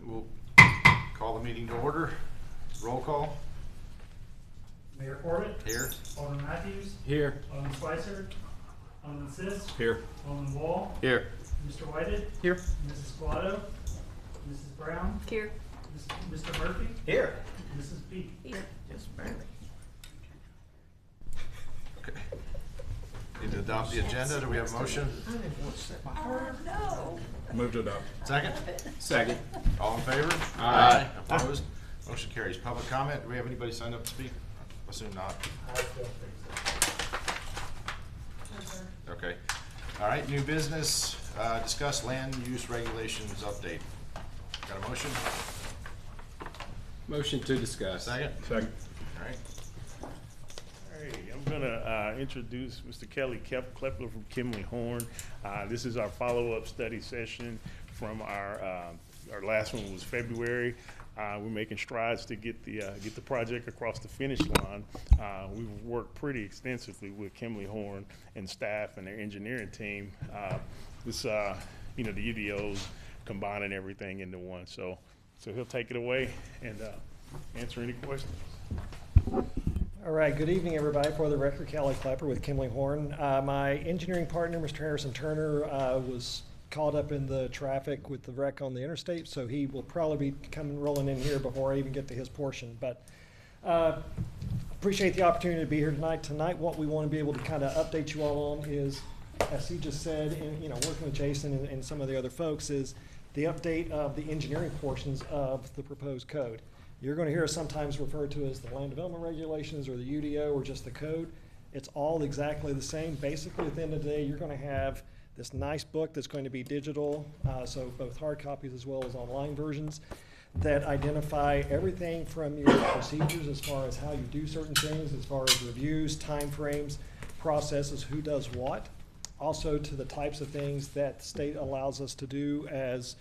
We'll call the meeting to order. Roll call. Mayor Corbett. Here. Alderman Matthews. Here. Alderman Spicer. Alderman Sis. Here. Alderman Wall. Here. Mr. Whited. Here. Mrs. Squatto. Mrs. Brown. Here. Mr. Murphy. Here. Mrs. Peak. Here. Yes, barely. Okay. Need to adopt the agenda. Do we have a motion? No. Move to adopt. Second? Second. All in favor? Aye. Opposed? Motion carries. Public comment. Do we have anybody signed up to speak? Assume not. Okay. All right, new business. Discuss land use regulations update. Got a motion? Motion to discuss. Second? Second. All right. Hey, I'm gonna introduce Mr. Kelly Klepler from Kimley Horn. This is our follow-up study session from our last one was February. We're making strides to get the project across the finish line. We've worked pretty extensively with Kimley Horn and staff and their engineering team. The UDOs combining everything into one. So he'll take it away and answer any questions. All right, good evening, everybody. For the record, Kelly Klepper with Kimley Horn. My engineering partner, Mr. Harrison Turner, was caught up in the traffic with the wreck on the interstate, so he will probably be rolling in here before I even get to his portion. But appreciate the opportunity to be here tonight. Tonight, what we want to be able to kind of update you all on is, as he just said, and working with Jason and some of the other folks, is the update of the engineering portions of the proposed code. You're going to hear us sometimes referred to as the land development regulations or the UDO or just the code. It's all exactly the same. Basically, at the end of the day, you're going to have this nice book that's going to be digital, so both hard copies as well as online versions, that identify everything from your procedures as far as how you do certain things, as far as reviews, timeframes, processes, who does what, also to the types of things that the state allows us to do as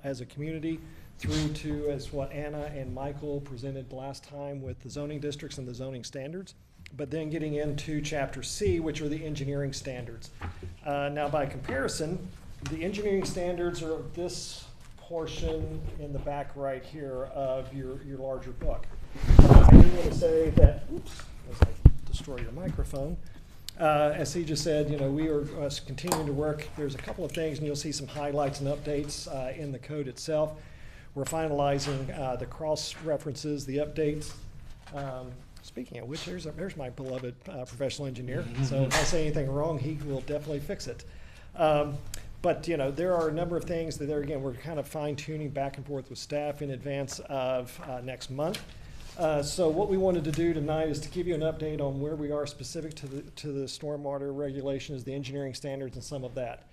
a community, through to as what Anna and Michael presented last time with the zoning districts and the zoning standards, but then getting into Chapter C, which are the engineering standards. Now, by comparison, the engineering standards are this portion in the back right here of your larger book. I do want to say that, oops, as I destroy your microphone, as he just said, we are continuing to work. There's a couple of things, and you'll see some highlights and updates in the code itself. We're finalizing the cross references, the updates. Speaking of which, there's my beloved professional engineer. So if I say anything wrong, he will definitely fix it. But there are a number of things that again, we're kind of fine tuning back and forth with staff in advance of next month. So what we wanted to do tonight is to give you an update on where we are specific to the stormwater regulations, the engineering standards, and some of that.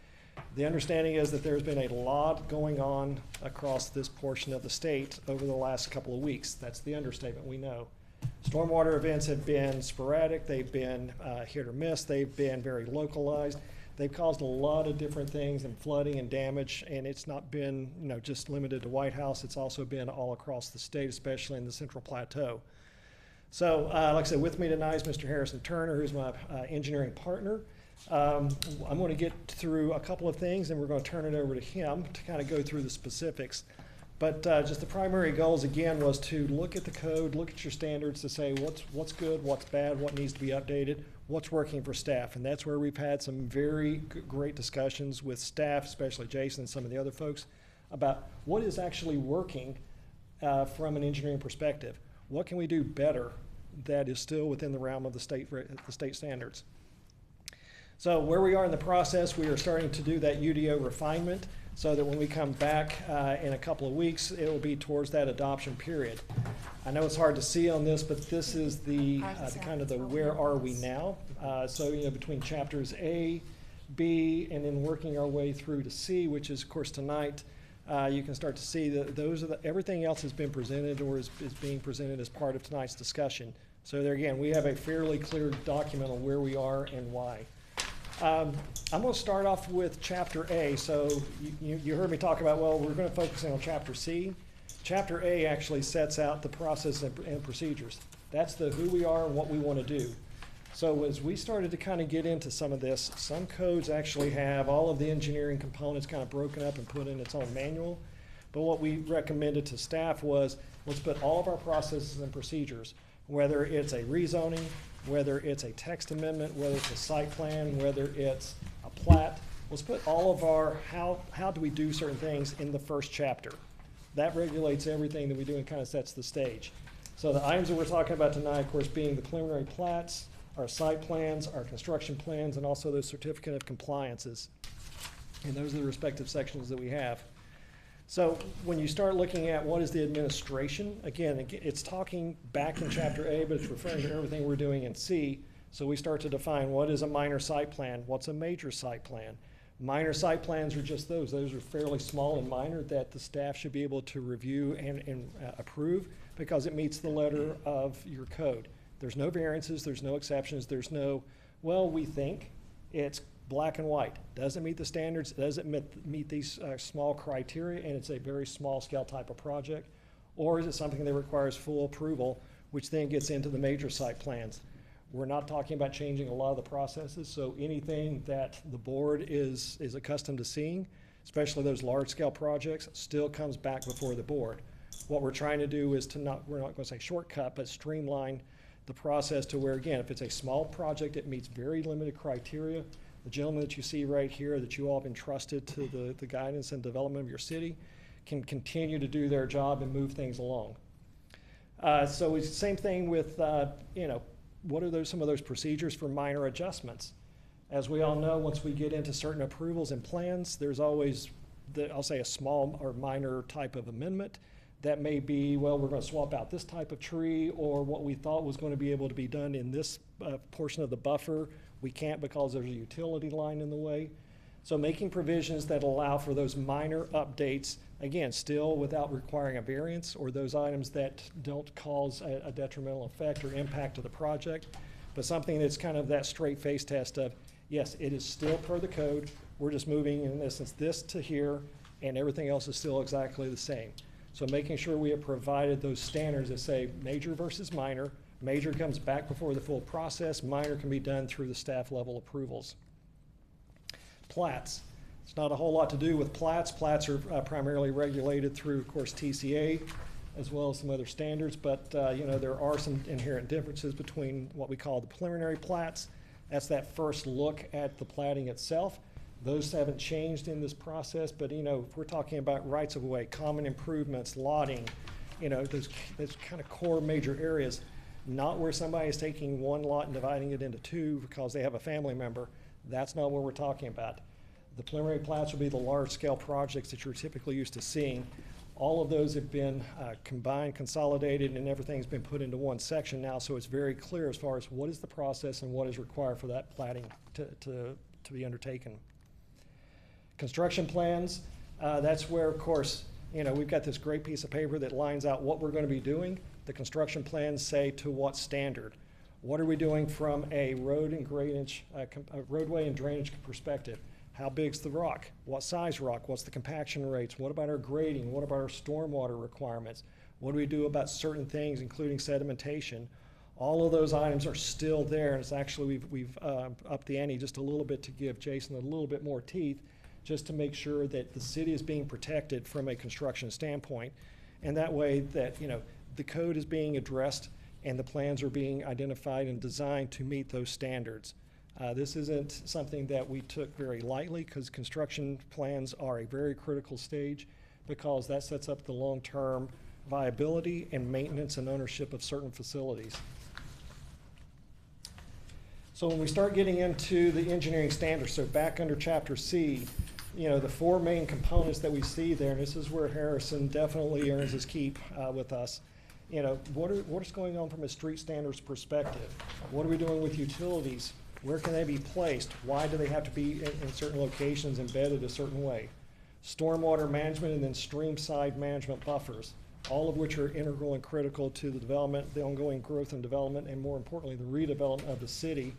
The understanding is that there's been a lot going on across this portion of the state over the last couple of weeks. That's the understatement, we know. Stormwater events have been sporadic, they've been hit or miss, they've been very localized. They've caused a lot of different things and flooding and damage, and it's not been just limited to White House, it's also been all across the state, especially in the Central Plateau. So like I said, with me tonight is Mr. Harrison Turner, who's my engineering partner. I'm going to get through a couple of things and we're going to turn it over to him to kind of go through the specifics. But just the primary goals again was to look at the code, look at your standards to say what's good, what's bad, what needs to be updated, what's working for staff. And that's where we've had some very great discussions with staff, especially Jason and some of the other folks, about what is actually working from an engineering perspective. What can we do better that is still within the realm of the state standards? So where we are in the process, we are starting to do that UDO refinement so that when we come back in a couple of weeks, it will be towards that adoption period. I know it's hard to see on this, but this is the kind of the where are we now. So between chapters A, B, and then working our way through to C, which is of course tonight, you can start to see that everything else has been presented or is being presented as part of tonight's discussion. So there again, we have a fairly clear document on where we are and why. I'm going to start off with Chapter A. So you heard me talk about, well, we're going to focus on Chapter C. Chapter A actually sets out the process and procedures. That's the who we are and what we want to do. So as we started to kind of get into some of this, some codes actually have all of the engineering components kind of broken up and put in its own manual. But what we recommended to staff was, let's put all of our processes and procedures, whether it's a rezoning, whether it's a text amendment, whether it's a site plan, whether it's a plat, let's put all of our, how do we do certain things in the first chapter. That regulates everything that we do and kind of sets the stage. So the items that we're talking about tonight, of course, being the preliminary plats, our site plans, our construction plans, and also those certificate of compliances. And those are the respective sections that we have. So when you start looking at what is the administration, again, it's talking back in chapter A, but it's referring to everything we're doing in C. So we start to define what is a minor site plan, what's a major site plan. Minor site plans are just those. Those are fairly small and minor that the staff should be able to review and approve because it meets the letter of your code. There's no variances, there's no exceptions, there's no, well, we think. It's black and white. Doesn't meet the standards, doesn't meet these small criteria, and it's a very small scale type of project. Or is it something that requires full approval, which then gets into the major site plans? We're not talking about changing a lot of the processes, so anything that the board is accustomed to seeing, especially those large scale projects, still comes back before the board. What we're trying to do is to not, we're not going to say shortcut, but streamline the process to where, again, if it's a small project, it meets very limited criteria. The gentleman that you see right here that you all have entrusted to the guidance and development of your city can continue to do their job and move things along. So it's the same thing with, you know, what are some of those procedures for minor adjustments? As we all know, once we get into certain approvals and plans, there's always, I'll say a small or minor type of amendment. That may be, well, we're going to swap out this type of tree, or what we thought was going to be able to be done in this portion of the buffer, we can't because there's a utility line in the way. So making provisions that allow for those minor updates, again, still without requiring a variance or those items that don't cause a detrimental effect or impact to the project, but something that's kind of that straight face test of, yes, it is still per the code, we're just moving, in essence, this to here, and everything else is still exactly the same. So making sure we have provided those standards that say major versus minor. Major comes back before the full process. Minor can be done through the staff level approvals. Plats. It's not a whole lot to do with plats. Plats are primarily regulated through, of course, TCA, as well as some other standards. But you know, there are some inherent differences between what we call the preliminary plats. That's that first look at the platting itself. Those haven't changed in this process, but you know, if we're talking about rights of way, common improvements, lotting, you know, those kind of core major areas, not where somebody is taking one lot and dividing it into two because they have a family member. That's not what we're talking about. The preliminary plats will be the large scale projects that you're typically used to seeing. All of those have been combined, consolidated, and everything's been put into one section now, so it's very clear as far as what is the process and what is required for that platting to be undertaken. Construction plans, that's where, of course, you know, we've got this great piece of paper that lines out what we're going to be doing. The construction plans say to what standard. What are we doing from a road and drainage, roadway and drainage perspective? How big's the rock? What size rock? What's the compaction rates? What about our grading? What about our stormwater requirements? What do we do about certain things, including sedimentation? All of those items are still there, and it's actually, we've upped the ante just a little bit to give Jason a little bit more teeth, just to make sure that the city is being protected from a construction standpoint. And that way that, you know, the code is being addressed and the plans are being identified and designed to meet those standards. This isn't something that we took very lightly because construction plans are a very critical stage because that sets up the long-term viability and maintenance and ownership of certain facilities. So when we start getting into the engineering standards, so back under Chapter C, you know, the four main components that we see there, and this is where Harrison definitely earns his keep with us. You know, what is going on from a street standards perspective? What are we doing with utilities? Where can they be placed? Why do they have to be in certain locations embedded a certain way? Stormwater management and then stream side management buffers, all of which are integral and critical to the development, the ongoing growth and development, and more importantly, the redevelopment of the city.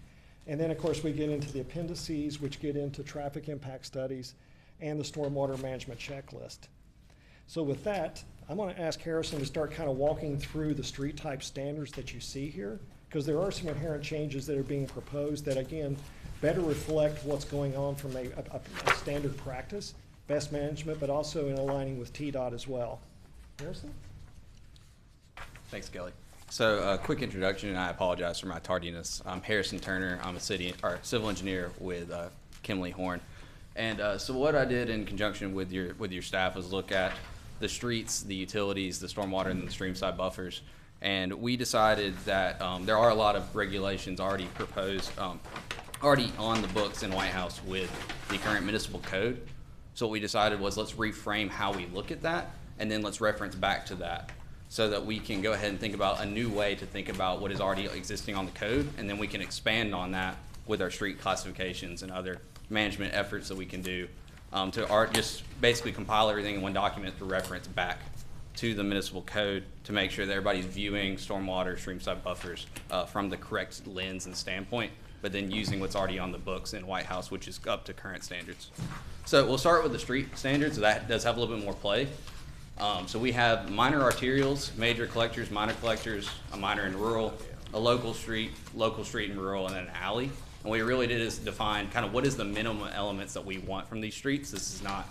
And then, of course, we get into the appendices, which get into traffic impact studies and the stormwater management checklist. So with that, I'm going to ask Harrison to start kind of walking through the street type standards that you see here, because there are some inherent changes that are being proposed that, again, better reflect what's going on from a standard practice best management, but also in aligning with TDOT as well. Harrison? Thanks, Kelly. So, quick introduction, and I apologize for my tardiness. I'm Harrison Turner. I'm a civil engineer with Kimley Horn. And so what I did in conjunction with your staff was look at the streets, the utilities, the stormwater, and the streamside buffers. And we decided that there are a lot of regulations already proposed, already on the books in White House with the current municipal code. So what we decided was let's reframe how we look at that, and then let's reference back to that so that we can go ahead and think about a new way to think about what is already existing on the code, and then we can expand on that with our street classifications and other management efforts that we can do just basically compile everything in one document to reference back to the municipal code to make sure that everybody's viewing stormwater, streamside buffers from the correct lens and standpoint, but then using what's already on the books in White House, which is up to current standards. So we'll start with the street standards. That does have a little bit more play. So we have minor arterials, major collectors, minor collectors, a minor and rural, a local street and rural, and then an alley. And what we really did is define kind of what is the minimum elements that we want from these streets. This is not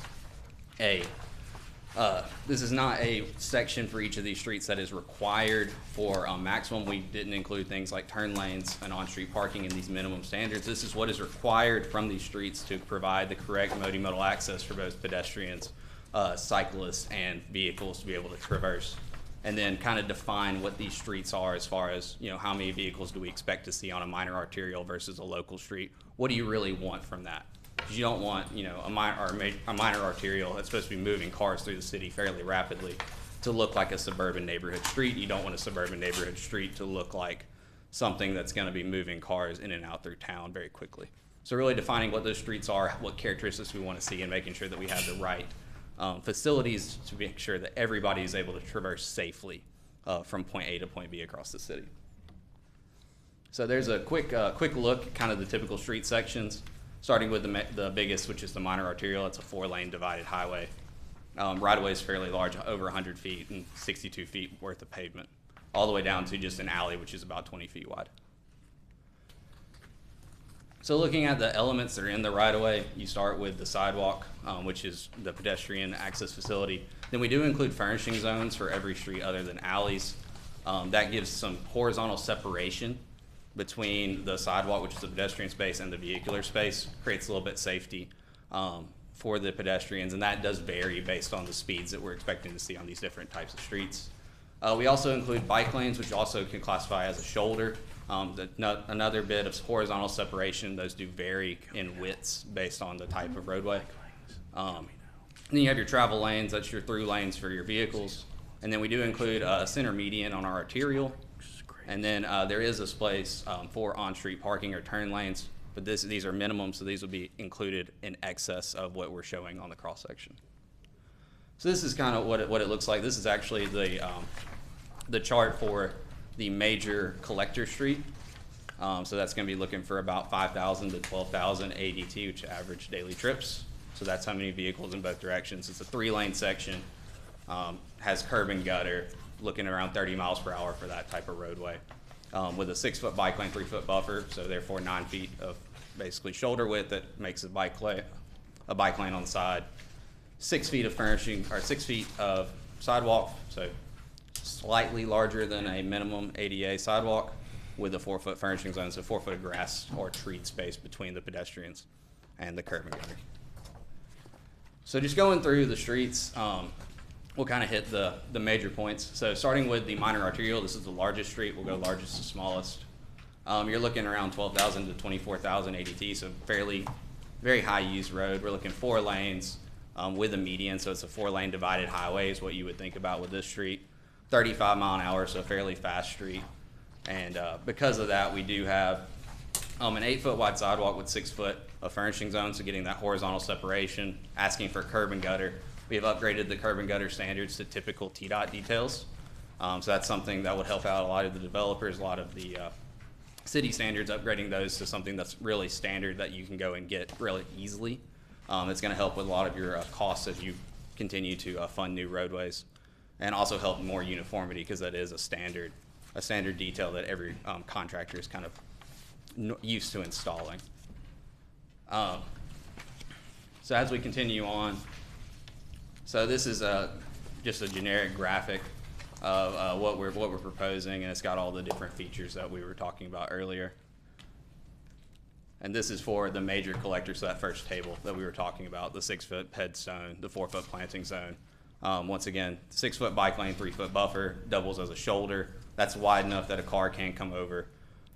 a section for each of these streets that is required for maximum. We didn't include things like turn lanes and on-street parking in these minimum standards. This is what is required from these streets to provide the correct multimodal access for both pedestrians, cyclists, and vehicles to be able to traverse. And then kind of define what these streets are as far as, how many vehicles do we expect to see on a minor arterial versus a local street. What do you really want from that? Because you don't want, a minor arterial that's supposed to be moving cars through the city fairly rapidly to look like a suburban neighborhood street. You don't want a suburban neighborhood street to look like something that's going to be moving cars in and out through town very quickly. So really defining what those streets are, what characteristics we want to see, and making sure that we have the right facilities to make sure that everybody is able to traverse safely from point A to point B across the city. So there's a quick look at kind of the typical street sections, starting with the biggest, which is the minor arterial. It's a 4-lane divided highway. Right-of-way is fairly large, over 100 feet and 62 feet worth of pavement, all the way down to just an alley, which is about 20 feet wide. So looking at the elements that are in the right-of-way, you start with the sidewalk, which is the pedestrian access facility. Then we do include furnishing zones for every street other than alleys. That gives some horizontal separation between the sidewalk, which is the pedestrian space, and the vehicular space. Creates a little bit safety for the pedestrians, and that does vary based on the speeds that we're expecting to see on these different types of streets. We also include bike lanes, which also can classify as a shoulder. Another bit of horizontal separation. Those do vary in widths based on the type of roadway. Then you have your travel lanes. That's your through lanes for your vehicles. And then we do include a center median on our arterial. And then there is a place for on-street parking or turn lanes, but these are minimum, so these will be included in excess of what we're showing on the cross section. So this is kind of what it looks like. This is actually the chart for the major collector street. So that's going to be looking for about 5,000 to 12,000 ADT, which average daily trips. So that's how many vehicles in both directions. It's a 3-lane section, has curb and gutter, looking around 30 miles per hour for that type of roadway, with a 6-foot bike lane, 3-foot buffer, so therefore 9 feet of basically shoulder width that makes a bike lane on the side, 6 feet of furnishing, or 6 feet of sidewalk, so slightly larger than a minimum ADA sidewalk, with a 4-foot furnishing zone, so 4 foot of grass or treed space between the pedestrians and the curb and gutter. So just going through the streets, we'll kind of hit the major points. So starting with the minor arterial, this is the largest street. We'll go largest to smallest. You're looking around 12,000 to 24,000 ADT, so very high use road. We're looking 4 lanes with a median, so it's a 4-lane divided highway is what you would think about with this street. 35 mile an hour, so a fairly fast street. And because of that, we do have an 8-foot wide sidewalk with 6 foot of furnishing zone, so getting that horizontal separation, asking for curb and gutter. We have upgraded the curb and gutter standards to typical TDOT details. So that's something that would help out a lot of the developers, a lot of the city standards, upgrading those to something that's really standard that you can go and get really easily. It's going to help with a lot of your costs as you continue to fund new roadways, and also help more uniformity because that is a standard detail that every contractor is kind of used to installing. So as we continue on, So this is just a generic graphic of what we're proposing, and it's got all the different features that we were talking about earlier. And this is for the major collector, so that first table that we were talking about, the 6-foot headstone, the 4-foot planting zone. Once again, 6-foot bike lane, 3-foot buffer, doubles as a shoulder. That's wide enough that a car can come over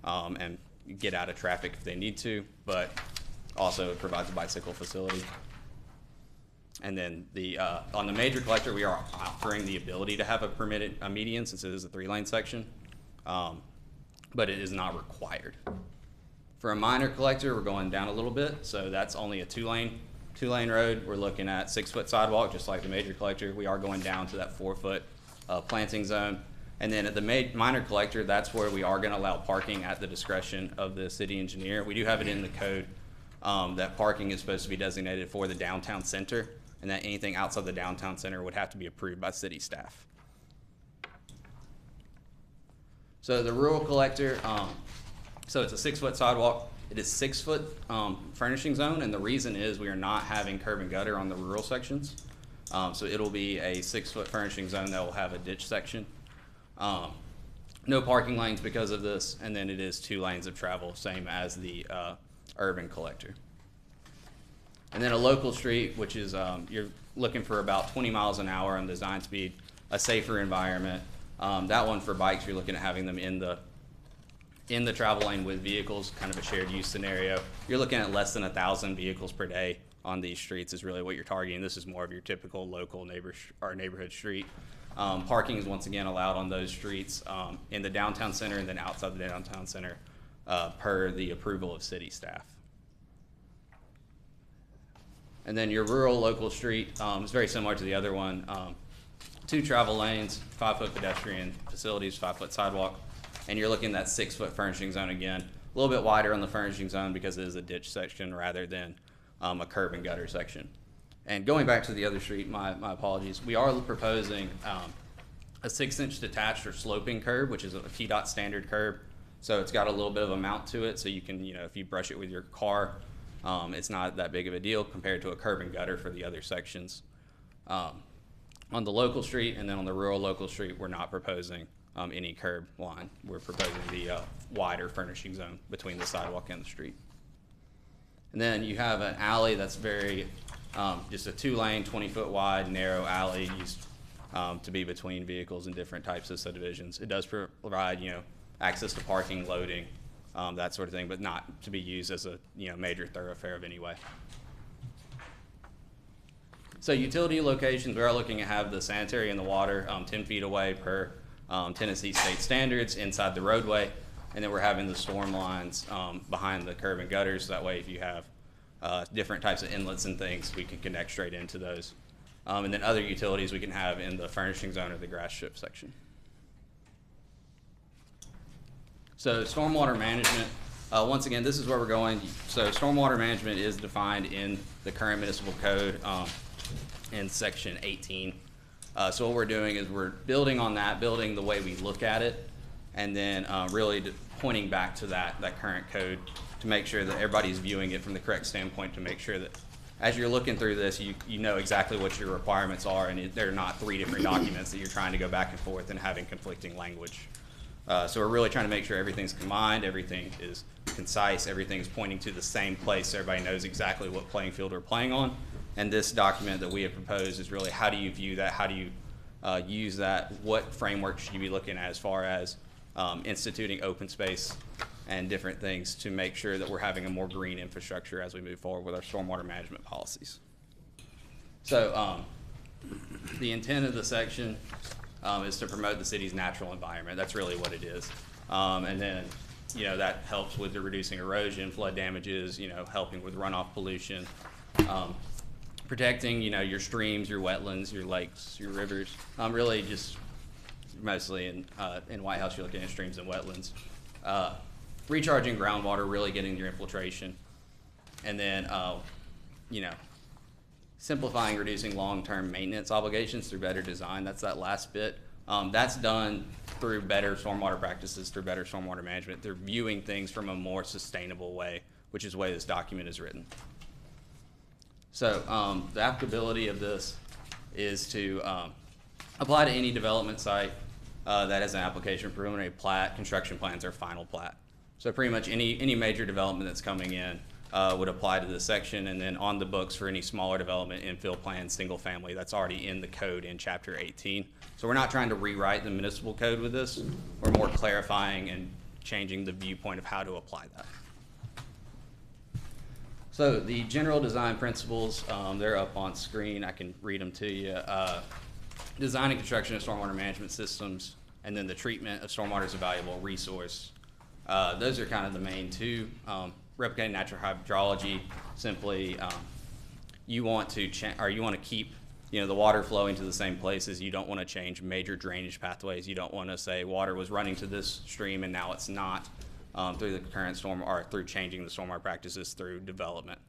and get out of traffic if they need to, but also it provides a bicycle facility. And then on the major collector, we are offering the ability to have a median since it is a 3-lane section, but it is not required. For a minor collector, we're going down a little bit, so that's only a 2-lane road. We're looking at 6-foot sidewalk, just like the major collector. We are going down to that 4-foot planting zone. And then at the minor collector, that's where we are going to allow parking at the discretion of the city engineer. We do have it in the code that parking is supposed to be designated for the downtown center, and that anything outside the downtown center would have to be approved by city staff. So the rural collector, so it's a 6-foot sidewalk. It is 6-foot furnishing zone, and the reason is we are not having curb and gutter on the rural sections. So it'll be a 6-foot furnishing zone that will have a ditch section. No parking lanes because of this, and then it is 2 lanes of travel, same as the urban collector. And then a local street, which is you're looking for about 20 miles an hour on design speed, a safer environment. That one for bikes, you're looking at having them in the travel lane with vehicles, kind of a shared use scenario. You're looking at less than 1,000 vehicles per day on these streets is really what you're targeting. This is more of your typical local neighborhood street. Parking is once again allowed on those streets in the downtown center and then outside the downtown center per the approval of city staff. And then your rural local street is very similar to the other one. 2 travel lanes, 5-foot pedestrian facilities, 5-foot sidewalk, and you're looking at that 6-foot furnishing zone again. A little bit wider on the furnishing zone because it is a ditch section rather than a curb and gutter section. And going back to the other street, my apologies, we are proposing a 6-inch detached or sloping curb, which is a TDOT standard curb. So it's got a little bit of a mount to it, so you can, if you brush it with your car, it's not that big of a deal compared to a curb and gutter for the other sections. On the local street and then on the rural local street, we're not proposing any curb line. We're proposing the wider furnishing zone between the sidewalk and the street. And then you have an alley that's very, just a 2-lane, 20-foot wide, narrow alley used to be between vehicles in different types of subdivisions. It does provide, access to parking, loading, that sort of thing, but not to be used as a, major thoroughfare of any way. So utility locations, we are looking at have the sanitary and the water 10 feet away per Tennessee state standards inside the roadway. And then we're having the storm lines behind the curb and gutters. That way if you have different types of inlets and things, we can connect straight into those. And then other utilities we can have in the furnishing zone or the grass strip section. So stormwater management, once again, this is where we're going. So stormwater management is defined in the current municipal code in section 18. So what we're doing is we're building on that, building the way we look at it, and then really pointing back to that current code to make sure that everybody's viewing it from the correct standpoint, to make sure that as you're looking through this, you know exactly what your requirements are, and they're not 3 different documents that you're trying to go back and forth and having conflicting language. So we're really trying to make sure everything's combined, everything is concise, everything's pointing to the same place so everybody knows exactly what playing field we're playing on. And this document that we have proposed is really how do you view that, how do you use that, what framework should you be looking at as far as instituting open space and different things to make sure that we're having a more green infrastructure as we move forward with our stormwater management policies. So the intent of the section is to promote the city's natural environment. That's really what it is. And then, that helps with the reducing erosion, flood damages, helping with runoff pollution, protecting, your streams, your wetlands, your lakes, your rivers. Really just mostly in White House, you're looking at streams and wetlands. Recharging groundwater, really getting your infiltration. And then, simplifying, reducing long-term maintenance obligations through better design. That's that last bit. That's done through better stormwater practices, through better stormwater management, through viewing things from a more sustainable way, which is the way this document is written. So the applicability of this is to apply to any development site that has an application for preliminary plat, construction plans, or final plat. So pretty much any major development that's coming in would apply to this section, and then on the books for any smaller development, infill plan, single family, that's already in the code in Chapter 18. So we're not trying to rewrite the municipal code with this. We're more clarifying and changing the viewpoint of how to apply that. So the general design principles, they're up on screen. I can read them to you. Design and construction of stormwater management systems, and then the treatment of stormwater as a valuable resource. Those are kind of the main two. Replicating natural hydrology, simply you want to keep the water flowing to the same places. You don't want to change major drainage pathways. You don't want to say water was running to this stream and now it's not through the current storm or through changing the stormwater practices through development.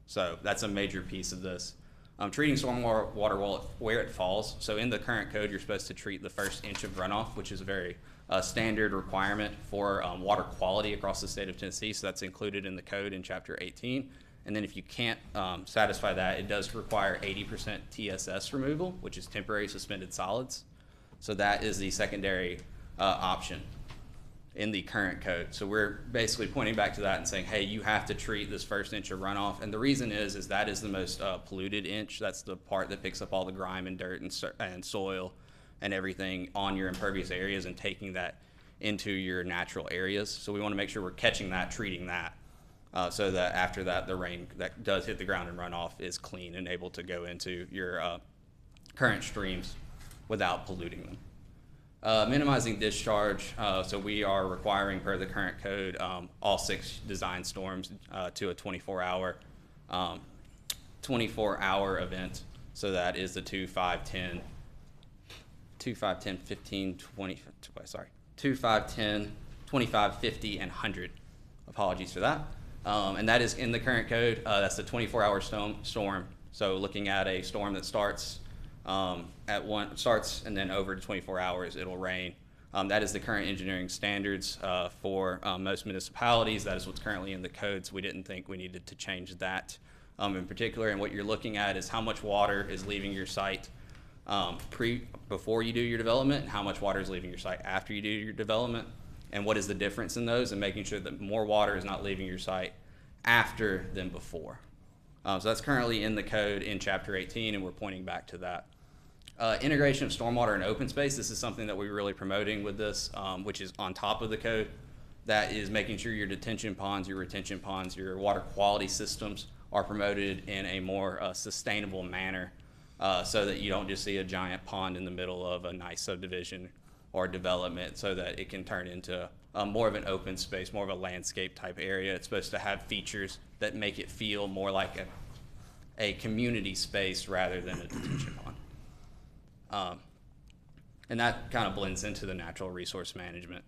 So that's a major piece of this. Treating stormwater where it falls. So in the current code, you're supposed to treat the first inch of runoff, which is a very standard requirement for water quality across the state of Tennessee. So that's included in the code in Chapter 18. And then if you can't satisfy that, it does require 80% TSS removal, which is temporary suspended solids. So that is the secondary option in the current code. So we're basically pointing back to that and saying, hey, you have to treat this first inch of runoff. And the reason is that is the most polluted inch. That's the part that picks up all the grime and dirt and soil and everything on your impervious areas and taking that into your natural areas. So we want to make sure we're catching that, treating that, so that after that, the rain that does hit the ground and run off is clean and able to go into your current streams without polluting them. Minimizing discharge, so we are requiring per the current code all 6 design storms to a 24-hour event. So that is the 2, 5, 10, 15, 20, sorry, 2, 5, 10, 25, 50, and 100. Apologies for that. And that is in the current code. That's the 24-hour storm. So looking at a storm that starts and then over to 24 hours, it'll rain. That is the current engineering standards for most municipalities. That is what's currently in the code, so we didn't think we needed to change that in particular. And what you're looking at is how much water is leaving your site before you do your development, and how much water is leaving your site after you do your development, and what is the difference in those, and making sure that more water is not leaving your site after than before. So that's currently in the code in Chapter 18, and we're pointing back to that. Integration of stormwater and open space. This is something that we're really promoting with this, which is on top of the code. That is making sure your detention ponds, your retention ponds, your water quality systems are promoted in a more sustainable manner, so that you don't just see a giant pond in the middle of a nice subdivision or development, so that it can turn into more of an open space, more of a landscape type area. It's supposed to have features that make it feel more like a community space rather than a detention pond. And that kind of blends into the natural resource management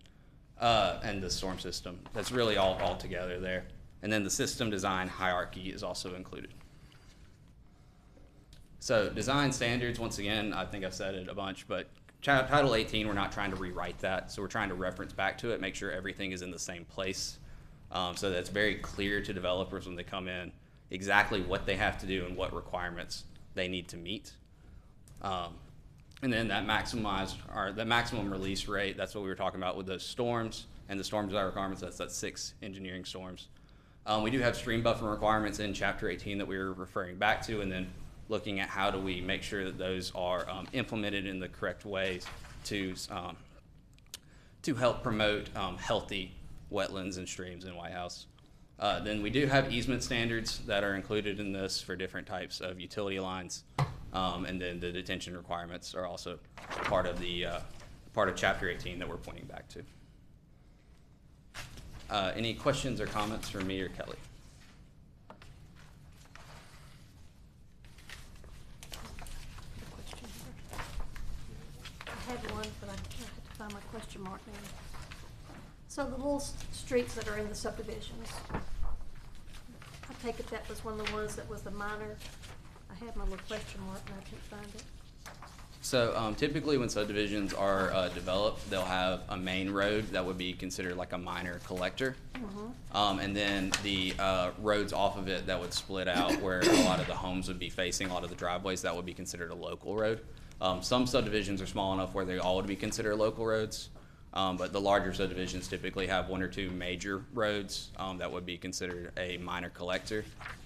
and the storm system. That's really all together there. And then the system design hierarchy is also included. So design standards, once again, I think I've said it a bunch, but Title 18, we're not trying to rewrite that. So we're trying to reference back to it, make sure everything is in the same place, so that it's very clear to developers when they come in exactly what they have to do and what requirements they need to meet. And then that maximum release rate, that's what we were talking about with those storms and the storm design requirements. That's 6 engineering storms. We do have stream buffer requirements in Chapter 18 that we were referring back to, and then looking at how do we make sure that those are implemented in the correct ways to help promote healthy wetlands and streams in White House. Then we do have easement standards that are included in this for different types of utility lines. And then the detention requirements are also part of Chapter 18 that we're pointing back to. Any questions or comments from me or Kelly? I had one, but I had to find my question mark now. So the little streets that are in the subdivisions, I take it that was one of the ones that was the minor. I had my little question mark and I couldn't find it. So typically when subdivisions are developed, they'll have a main road that would be considered like a minor collector. And then the roads off of it that would split out where a lot of the homes would be facing, a lot of the driveways, that would be considered a local road. Some subdivisions are small enough where they all would be considered local roads. But the larger subdivisions typically have one or two major roads that would be considered a minor collector.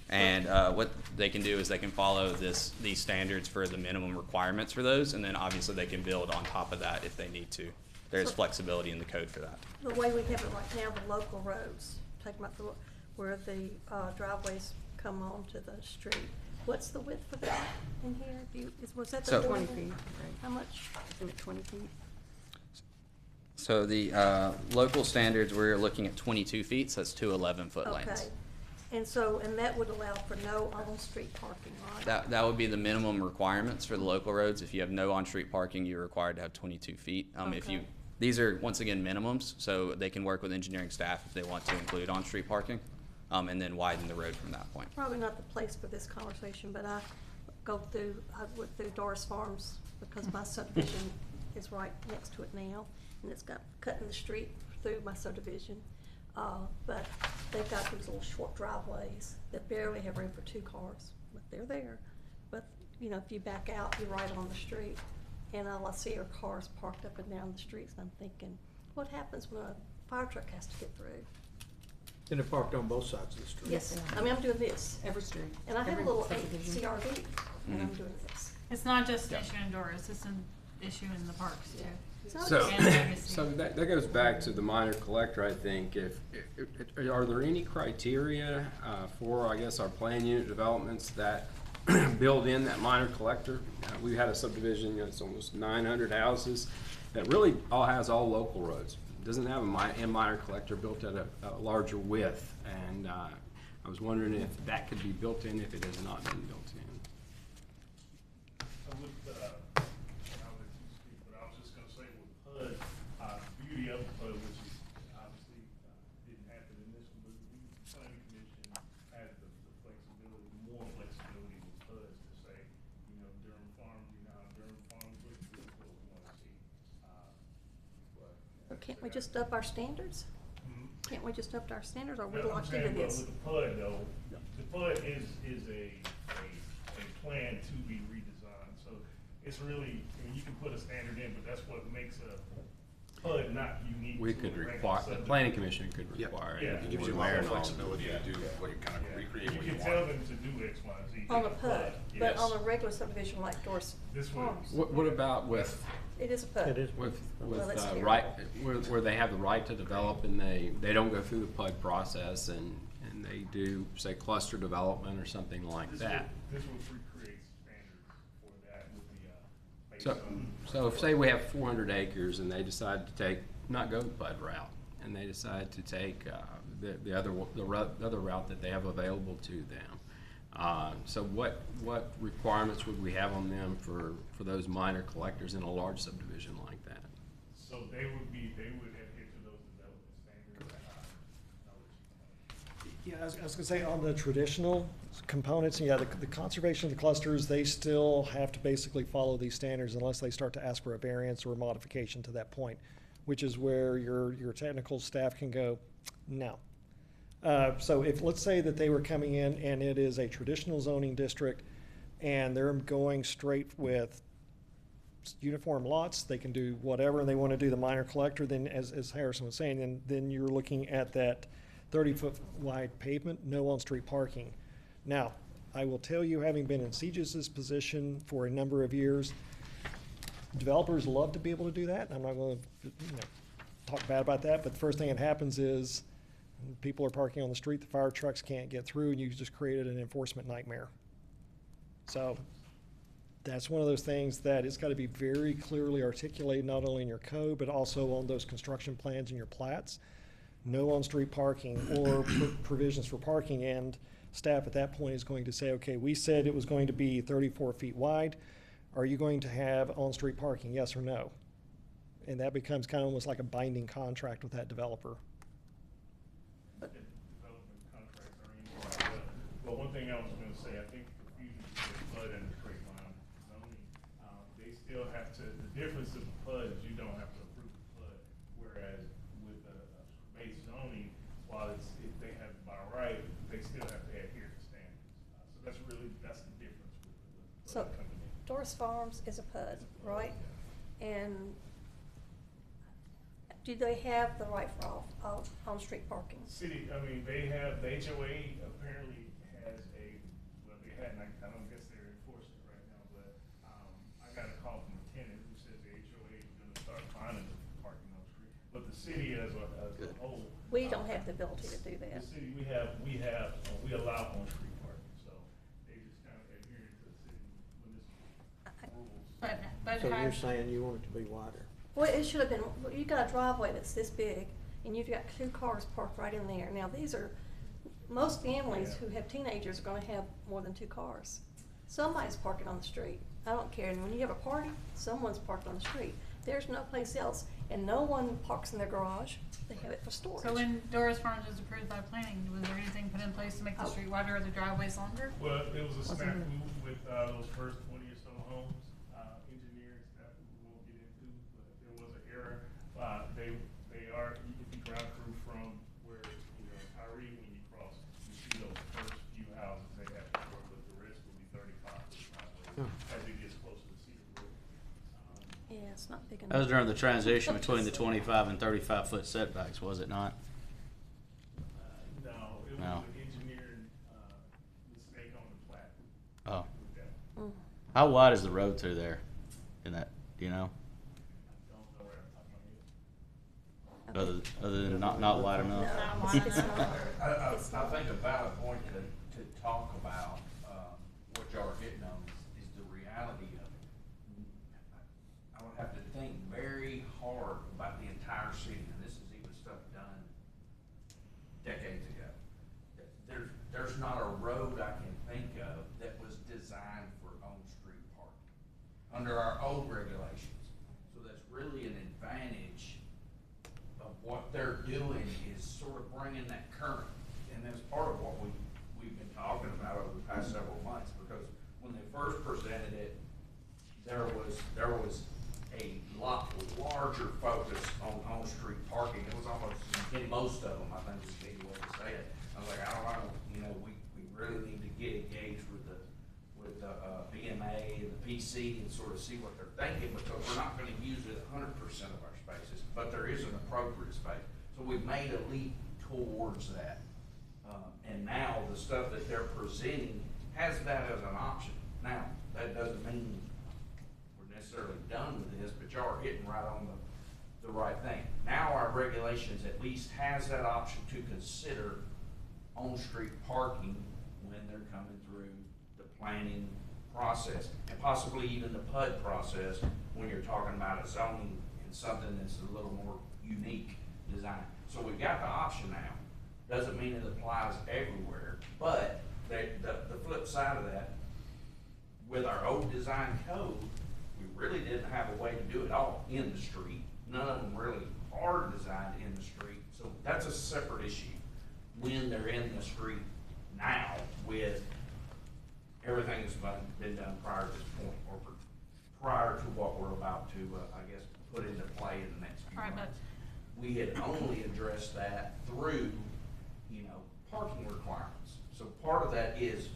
And what they can do is they can follow these standards for the minimum requirements for those, and then obviously they can build on top of that if they need to. There's flexibility in the code for that. The way we have it right now, the local roads, take them up to where the driveways come onto the street. What's the width for that in here? Was that the So- 20 20 feet, right. How much? Isn't it 20 feet? So the local standards, we're looking at 22 feet, so that's two 11-foot lanes. Okay. And that would allow for no on-street parking, right? That would be the minimum requirements for the local roads. If you have no on-street parking, you're required to have 22 feet. Okay. These are, once again, minimums, so they can work with engineering staff if they want to include on-street parking, and then widen the road from that point. Probably not the place for this conversation, but I went through Doris Farms because my subdivision is right next to it now, and it's got cutting the street through my subdivision. But they've got these little short driveways that barely have room for two cars, but they're there. But, you know, if you back out, you're right on the street, and all I see are cars parked up and down the streets, and I'm thinking, what happens when a fire truck has to get through? And they're parked on both sides of the street. Yes, I mean, I'm doing this, Every street. and I have a Every little subdivision. CRV, and I'm doing this. It's not just an issue in Doris, it's an issue in the parks too. So, And Legacy. so that goes back to the minor collector, I think. Are there any criteria for, I guess, our plan unit developments that build in that minor collector? We had a subdivision, it's almost 900 houses, that really has all local roads. Doesn't have a minor collector built at a larger width. And I was wondering if that could be built in if it has not been built in. I would, I'll let you speak, but I was just gonna say with PUD, the beauty of PUD, which is obviously, didn't happen in this one, but the planning commission has the flexibility, more flexibility with PUD to say, you know, Durham Farms, you know, how Durham Farms, this is what we wanna see. Or can't we just up our standards? Can't we just up our standards, or are we No, I'm locked saying, into but this? with the PUD though, the PUD is a plan to be redesigned, so it's really, I mean, you can put a standard in, but that's what makes a PUD not unique. We to could a regular require, the subdivision. planning commission could Yeah. require Yeah. it. It gives you a lot of flexibility to do what you kind of recreate what you You can tell want. them to do X, Y, and Z. On a PUD, but yes. on a regular subdivision like Doris This one- Farms, What about with it is a PUD. It is. with Well, that's right, where they have the right to develop and they don't go through the PUD process and they do, say, cluster development or something like that. This would recreate standards for that with the, based So, on. so if, say we have 400 acres and they decide to not go the PUD route, and they decide to take the other route that they have available to them. So what requirements would we have on them for those minor collectors in a large subdivision like that? So they would adhere to those development standards. Yeah, I was gonna say, on the traditional components, yeah, the conservation of the clusters, they still have to basically follow these standards unless they start to ask for a variance or a modification to that point, which is where your technical staff can go, no. So if, let's say that they were coming in and it is a traditional zoning district and they're going straight with uniform lots, they can do whatever, and they want to do the minor collector, then as Harrison was saying, then you're looking at that 30-foot wide pavement, no on-street parking. Now, I will tell you, having been in CJIS's position for a number of years, developers love to be able to do that. I'm not going to talk bad about that, but the first thing that happens is people are parking on the street, the fire trucks can't get through, and you just created an enforcement nightmare. So that's one of those things that it's got to be very clearly articulated, not only in your code, but also on those construction plans and your plats. No on-street parking or provisions for parking, and staff at that point is going to say, okay, we said it was going to be 34 feet wide. Are you going to have on-street parking, yes or no? And that becomes kind of almost like a binding contract with that developer. Development contracts are in, well, one thing I was gonna say, I think the fusion between PUD and the straight line zoning, they still have to, the difference of the PUD is you don't have to approve the PUD, whereas with a base zoning, while if they have by right, they still have to adhere to standards. So that's the difference with the So PUD coming in. Doris Farms is a PUD, right? And do they have the right for on-street parking? City, I mean, they have, the HOA apparently has well, they had, and I don't guess they're enforcing it right now, but, I got a call from a tenant who says the HOA is gonna start finding the parking on the street. But the city as a whole. We don't have the ability to do The that. city, we allow on-street parking, so they just kind of adhere to the city municipal rules. But So you're have, saying you want it to be wider? Well, it should have been, you got a driveway that's this big, and you've got 2 cars parked right in there. Now, most families who have teenagers are gonna have more than 2 cars. Somebody's parking on the street. I don't care. And when you have a party, someone's parked on the street. There's no place else, and no one parks in their garage. They have it for storage. so when Doris Farms was approved by planning, was there anything put in place to make the street wider or the driveways longer? Well, it was a snafu with, those first 20 or so homes, engineering stuff we won't get into, but there was an error. They are, if you drive through from where, Tyree, when you cross, you see those first few houses they have before, but the rest will be 35 as it gets closer to Cedar Brook. Yeah, it's not big enough. That was during the transition between the 25 and 35-foot setbacks, was it not? No, it was No. an engineering, mistake on the plat. Oh. With that. Mm. How wide is the road through there in that, do you know? I don't know right off the top of my head. Other than not wide enough? No, it's not. It's I not. think a valid point to talk about, what y'all are getting on is the reality of it. I would have to think very hard about the entire city, and this is even stuff done decades ago. There's not a road I can think of that was designed for on-street parking under our old regulations. So that's really an advantage of what they're doing is sort of bringing that current. And that's part of what we've been talking about over the past several months, because when they first presented it, there was a lot larger focus on street parking. It was almost, in most of them, I think is the way to say it. I was like, I don't know, we really need to get engaged with the BMA and the PC and sort of see what they're thinking, because we're not gonna use it 100% of our spaces, but there is an appropriate space. So we've made a leap towards that. And now the stuff that they're presenting has that as an option. Now, that doesn't mean we're necessarily done with this, but y'all are hitting right on the right thing. Now our regulations at least has that option to consider on-street parking when they're coming through the planning process, and possibly even the PUD process when you're talking about a zoning and something that's a little more unique design. So we've got the option now. Doesn't mean it applies everywhere, but the flip side of that, with our old design code, we really didn't have a way to do it all in the street. None of them really are designed in the street, so that's a separate issue when they're in the street now with everything that's been done prior to this point, or prior to what we're about to, I guess, put into play in the next few Right, months. We had only addressed that through, parking requirements. So part of that is,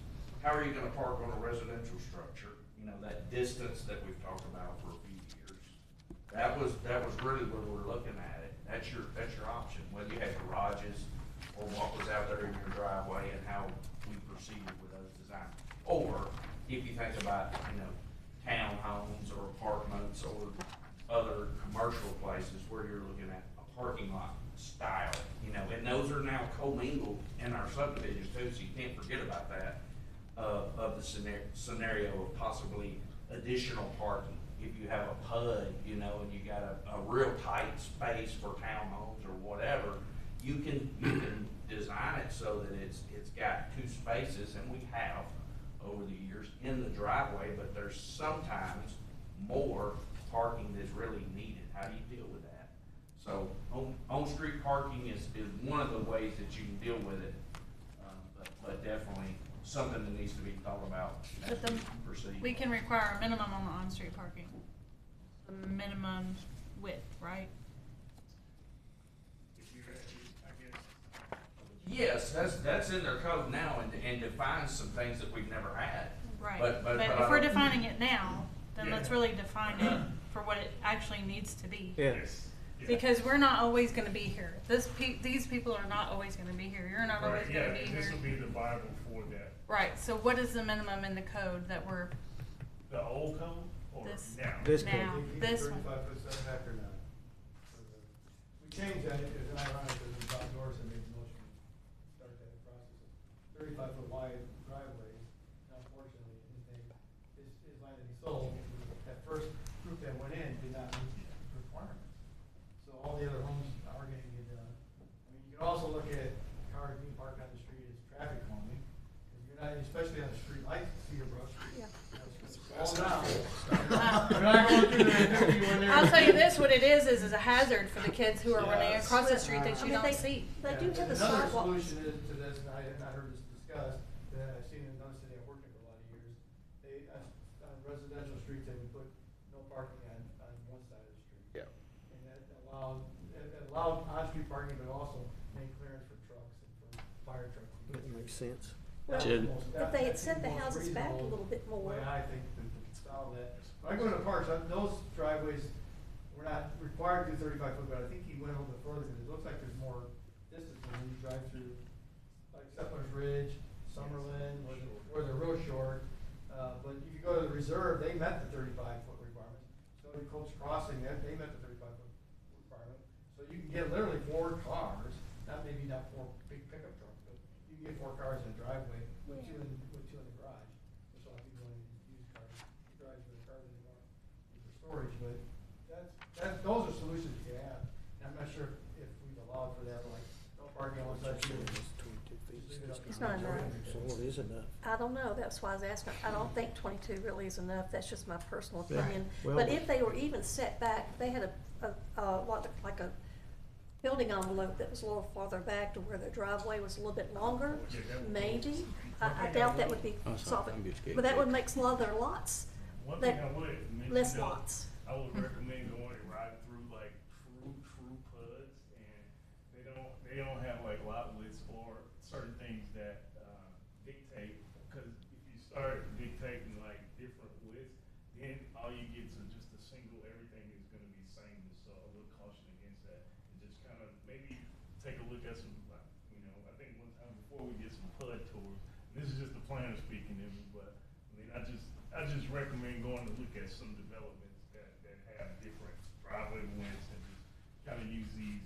how are you gonna park on a residential structure? That distance that we've talked about for a few years. That was really where we're looking at it. That's your option, whether you had garages or what was out there in your driveway and how we proceeded with those designs. Or if you think about, townhomes or apartments or other commercial places where you're looking at a parking lot style, and those are now commingled in our subdivisions too, so you can't forget about that, of the scenario of possibly additional parking. If you have a PUD, and you got a real tight space for townhomes or whatever, you can design it so that it's got 2 spaces, and we have over the years in the driveway, but there's sometimes more parking that's really needed. How do you deal with that? So on-street parking is one of the ways that you can deal with it, but definitely something that needs to be thought about as But then we proceed. we can require a minimum on the on-street parking. the minimum width, right? If you, I guess, Yes, that's in their code now and defines some things that we've never had. Right. But But I if we're don't- defining it now, then Yeah. let's really define it for what it actually needs to be. Yeah. yes. Yeah. Because we're not always gonna be here. These people are not always gonna be here. You're not always Right, gonna yeah, be this here. will be the Bible for that. Right, so what is the minimum in the code that we're, The old code or This- now? This now, code. this one? 35-foot setback or not? We changed that, it's ironic, because it was Bob Doris that made the motion to start that process. 35-foot wide driveways, and unfortunately, his land that he sold, that first group that went in did not meet the requirements. So all the other homes are getting it done. I mean, you can also look at cars being parked on the street as traffic calming, because you're not, especially on the street lights, Cedarbrook. Yeah. All now. You're not going through there, you went there. I'll tell you this, what it is a hazard for the kids who are running Yes. across the street that I you mean, don't see. They do have the Another sidewalks. solution is to this, and I have not heard this discussed, that I've seen in another city I've worked in for a lot of years. They, on residential streets, they would put no parking on one side of the street. Yeah. And that allowed on-street parking, but also made clearance for trucks and for fire trucks. That makes sense. Well, Jed. if they had set the houses back a little bit more. Way I think we could solve that. When I go to parks, those driveways, we're not required to do 35-foot, but I think he went a little bit further, because it looks like there's more distance when you drive through, like Settlers Ridge, Summerlin, where they're real short. But if you go to the reserve, they met the 35-foot requirements. So the Coach Crossing, they met the 35-foot requirement. So you can get literally 4 cars, not four big pickup trucks, but you can get 4 cars in a driveway with two in the garage. Which a lot of people don't even use cars, drives with cars anymore for storage, but those are solutions you can have. And I'm not sure if we've allowed for that, but like, no parking on one side, just leave it up to It's the not enough. majority. So what is enough? I don't know, that's why I was asking, I don't think 22 really is enough, that's just my personal Yeah. opinion. Well- But if they were even set back, they had like a building envelope that was a little farther back to where the driveway was a little bit longer, Yeah, that would- maybe. I doubt that would be Oh, sorry, solving, I'm just kidding. but that would make a lot of their lots, One that- thing I would mention less though, lots. I would recommend going and riding through like true PUDs, and they don't have like lot widths or certain things that dictate, because if you start dictating like different widths, then all you get to just a single, everything is gonna be same, so I would caution against that. And just kind of maybe take a look at some, like, I think one time before we get some PUD tours, this is just the planner speaking to me, but I mean, I just recommend going to look at some developments that have different driveway widths and just kind of use these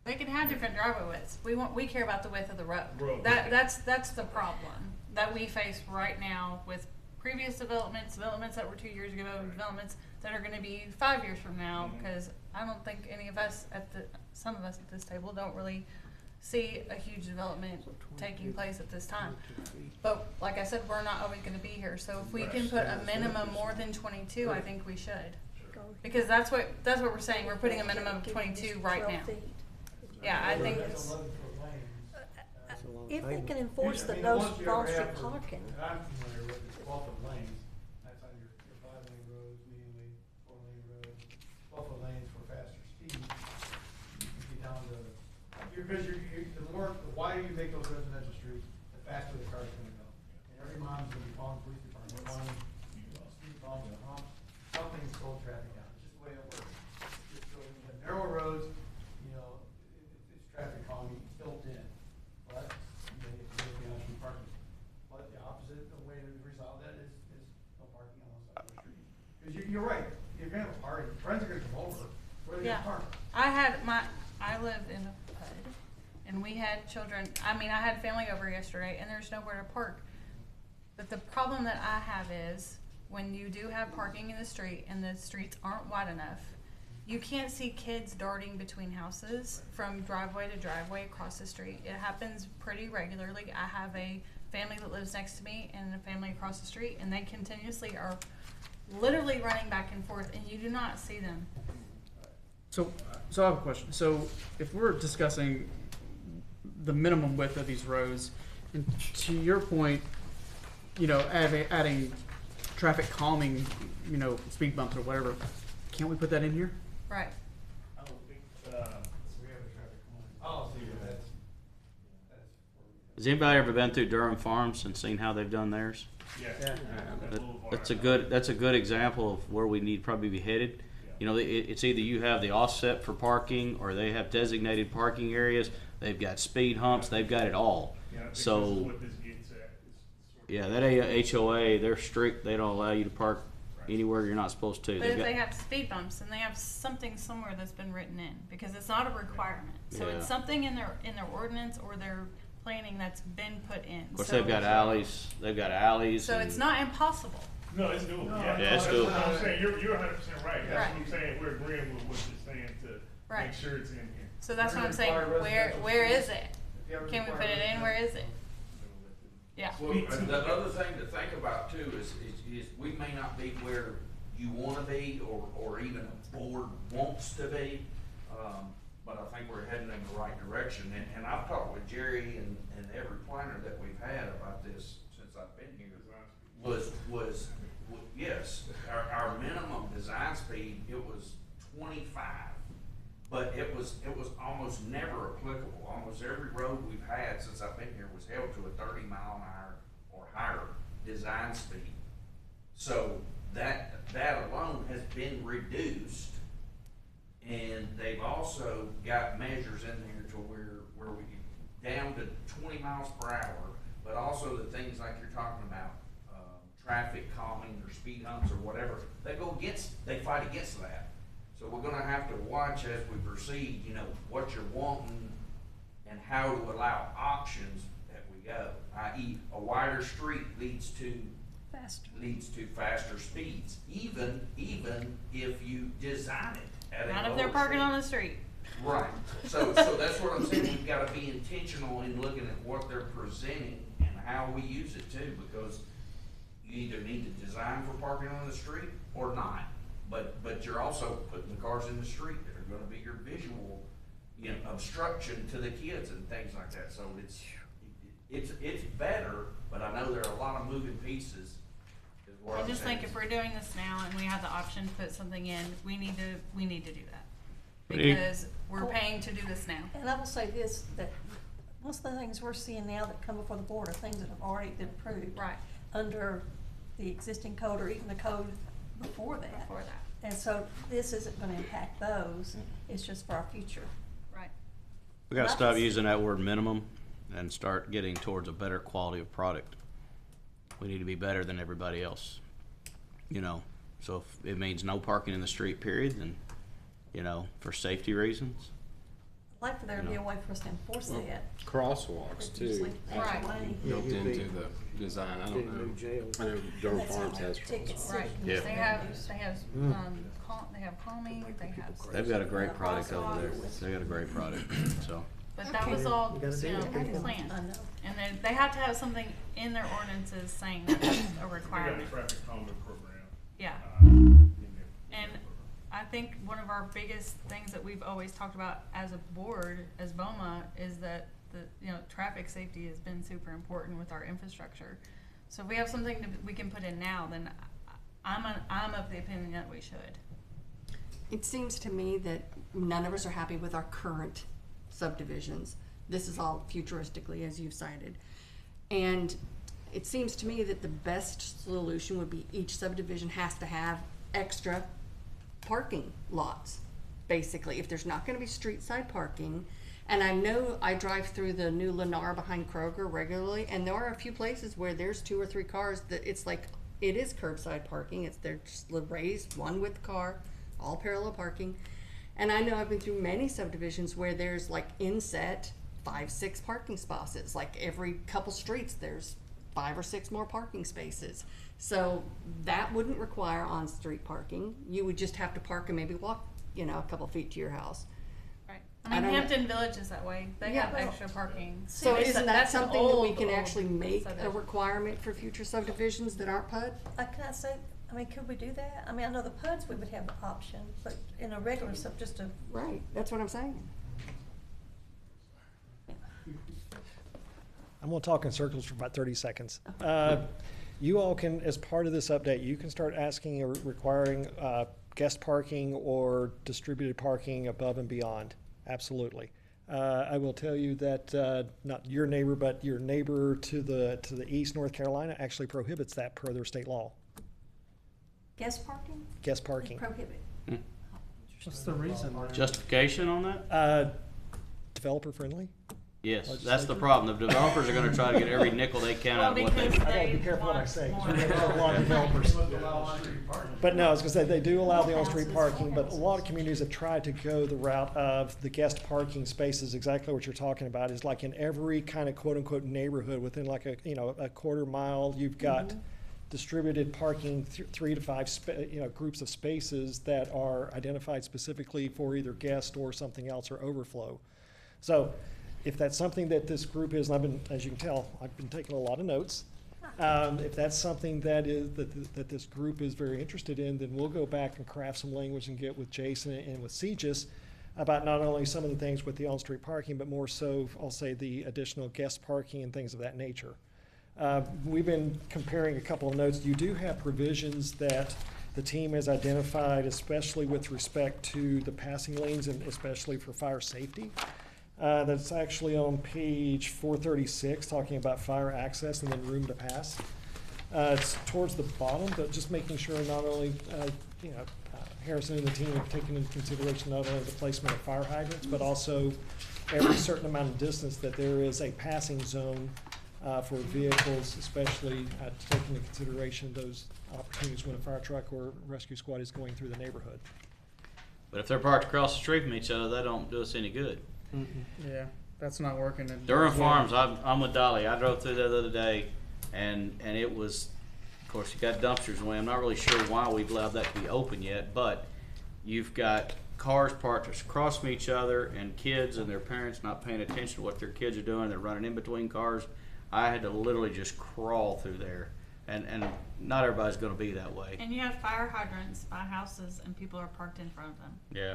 They can have different driveway widths. We care about the width of the road. Road. That's the problem that we face right now with previous developments that were 2 years ago, developments that are gonna be 5 years from now, Mhm. because I don't think any of us some of us at this table don't really see a huge development taking place at this time. But like I said, we're not always gonna be here, so if we can put a minimum more than 22, I think we should. Because that's what we're saying, we're putting a minimum of 22 right 12 now. feet. Yeah, I think That's it's, 11-foot lanes. That's a long If they payment. can enforce I the mean, no ones you ever on-street have for- parking, that I'm familiar with, is 12-foot lanes, that's on your 5-lane roads, median-lane, 4-lane roads, 12-foot lanes for faster speed. You can get down to, because the wider you make those residential streets, the faster the car's gonna go. And every mom's gonna be calling the police department, wanting, speed bumps and humps, something to slow traffic down, it's just the way it works. Just so when you have narrow roads, it's traffic calming built in, but, you have to get the on-street parking. But the opposite, the way to resolve that is no parking on one side of the street. Because you're right, you're gonna have a party, friends are gonna come over, where are they yeah. gonna park? I lived in a PUD, and we had children, I had family over yesterday, and there's nowhere to park. But the problem that I have is, when you do have parking in the street, and the streets aren't wide enough, you can't see kids darting between houses from driveway to driveway across the street. It happens pretty regularly. I have a family that lives next to me and a family across the street, and they continuously are literally running back and forth, and you do not see them. So I have a question. So if we're discussing the minimum width of these roads, and to your point, adding traffic calming, you know, speed bumps or whatever, can't we put that in here? Right. I don't think, we have a traffic calming. Oh, see, that's. Has anybody ever been through Durham Farms and seen how they've done theirs? Yeah. That's a good example of where we need probably be headed. You know, it's either you have the offset for parking, or they have designated parking areas. They've got speed humps. They've got it all. Yeah, I think So, this is what this gets at. yeah, that HOA, they're strict. They don't allow you to park anywhere you're not supposed to. But They've if got- they have speed bumps, and they have something somewhere that's been written in, because it's not a requirement. So Yeah. it's something in their ordinance or their planning that's been put in. Of course, So- they've got alleys. They've got alleys. So and- it's not impossible. No, it's doable, yeah. Yeah, it's That's doable. what I'm saying, you're 100% right, that's Right. what I'm saying, we're agreeing with what you're saying to Right. make sure it's in here. So that's what I'm saying. Where is it? Can we put it in? Where is it? Yeah. Well, the other thing to think about too is we may not be where you wanna be, or even a board wants to be. But I think we're heading in the right direction, and I've talked with Jerry and every planner that we've had about this since I've been here. Yes, our minimum design speed, it was 25, but it was almost never applicable. Almost every road we've had since I've been here was held to a 30-mile-an-hour or higher design speed. So that alone has been reduced, and they've also got measures in there to where we down to 20 miles per hour, but also the things like you're talking about, traffic calming or speed humps or whatever, they fight against that. So we're gonna have to watch as we proceed, you know, what you're wanting and how to allow options that we go, i.e. a wider street leads to faster speeds, even if you design it at a Not if they're lower parking speed. on the street. Right, so that's what I'm saying, we've gotta be intentional in looking at what they're presenting and how we use it too, because you either need to design for parking on the street or not, but you're also putting the cars in the street that are gonna be your visual, you know, obstruction to the kids and things like that, so it's better, but I know there are a lot of moving pieces, is what I I'm just saying. think if we're doing this now and we have the option to put something in, we need to do that. But it- Because we're paying to do this now. And I will say this, that most of the things we're seeing now that come before the board are things that have already been approved. Right. Under the existing code or even the code before that. Before that. And so this isn't gonna impact those, it's just for our future. Right. We gotta stop using that word minimum and start getting towards a better quality of product. We need to be better than everybody else, you know? So if it means no parking in the street, period, then, you know, for safety reasons. I'd like for there to be a way for us to enforce that. Crosswalks But usually too, that's Right. the way. built you'd be- into the design, I Get a don't new know. jail. I know Durham That's Farms how has tickets. crosswalks. Right. Yeah. They have calming, they have. They've got a great product over there. They got a great product, so. But that was all, You gotta do you know, it. planned. I know. And then they have to have something in their ordinances saying that that's a We got a requirement. traffic calming program. Yeah. In there. And I think one of our biggest things that we've always talked about as a board, as BOMA, is that traffic safety has been super important with our infrastructure. So if we have something we can put in now, then I'm of the opinion that we should. It seems to me that none of us are happy with our current subdivisions. This is all futuristically, as you've cited. And it seems to me that the best solution would be each subdivision has to have extra parking lots, basically. If there's not gonna be street side parking, and I know I drive through the new Lennar behind Kroger regularly, and there are a few places where there's 2 or 3 cars that it's like, it is curbside parking. They're just raised, one with the car, all parallel parking. And I know I've been through many subdivisions where there's like inset 5-6 parking spaces. Like every couple streets, there's 5 or 6 more parking spaces. So that wouldn't require on-street parking. You would just have to park and maybe walk, a couple feet to your house. Right. I I mean, don't know. Hampton Village is that way. They Yeah, have well, extra parking. So They isn't said that that's an something that we old, can old actually make a subdivision. requirement for future subdivisions that aren't PUD? Can I say, could we do that? I know the PUDs we would have the option, but in a regular sub, just a, Right, that's what I'm saying. I'm gonna talk in circles for about 30 seconds. you all can, as part of this update, you can start asking or requiring guest parking or distributed parking above and beyond. Absolutely. I will tell you that not your neighbor, but your neighbor to the east, North Carolina, actually prohibits that per their state law. Guest parking? Guest parking. Prohibit. What's the reason? Justification on that? Developer friendly. Yes, that's the problem. The developers are gonna try to get every nickel they can out of what they. Because I gotta be they careful what I want say. 'Cause more. we have a lot of developers. Allow on-street parking. But no, I was gonna say, they do allow the on-street Houses, parking, but a houses. lot of communities have tried to go the route of the guest parking spaces, exactly what you're talking about, is like in every kind of quote-unquote neighborhood, within like a quarter mile, you've got distributed parking, 3 to 5, groups of spaces that are identified specifically for either guest or something else or overflow. So if that's something that this group is, and I've been, as you can tell, I've been taking a lot of notes. If that's something that this group is very interested in, then we'll go back and craft some language and get with Jason and with CGIS about not only some of the things with the on-street parking, but more so, I'll say, the additional guest parking and things of that nature. We've been comparing a couple of notes. You do have provisions that the team has identified, especially with respect to the passing lanes and especially for fire safety. That's actually on page 436, talking about fire access and then room to pass. It's towards the bottom, but just making sure not only, Harrison and the team have taken into consideration not only the placement of fire hydrants, but also every certain amount of distance that there is a passing zone for vehicles, especially taking into consideration those opportunities when a fire truck or rescue squad is going through the neighborhood. But if they're parked across the street from each other, that don't do us any good. Yeah, that's not working. in- Durham Farms, I'm with Dolly. I drove through there the other day, and it was, of course, you got dumpsters away. I'm not really sure why we've allowed that to be open yet, but you've got cars parked across from each other and kids and their parents not paying attention to what their kids are doing. They're running in between cars. I had to literally just crawl through there, and not everybody's gonna be that way. And you have fire hydrants by houses and people are parked in front of them. Yeah.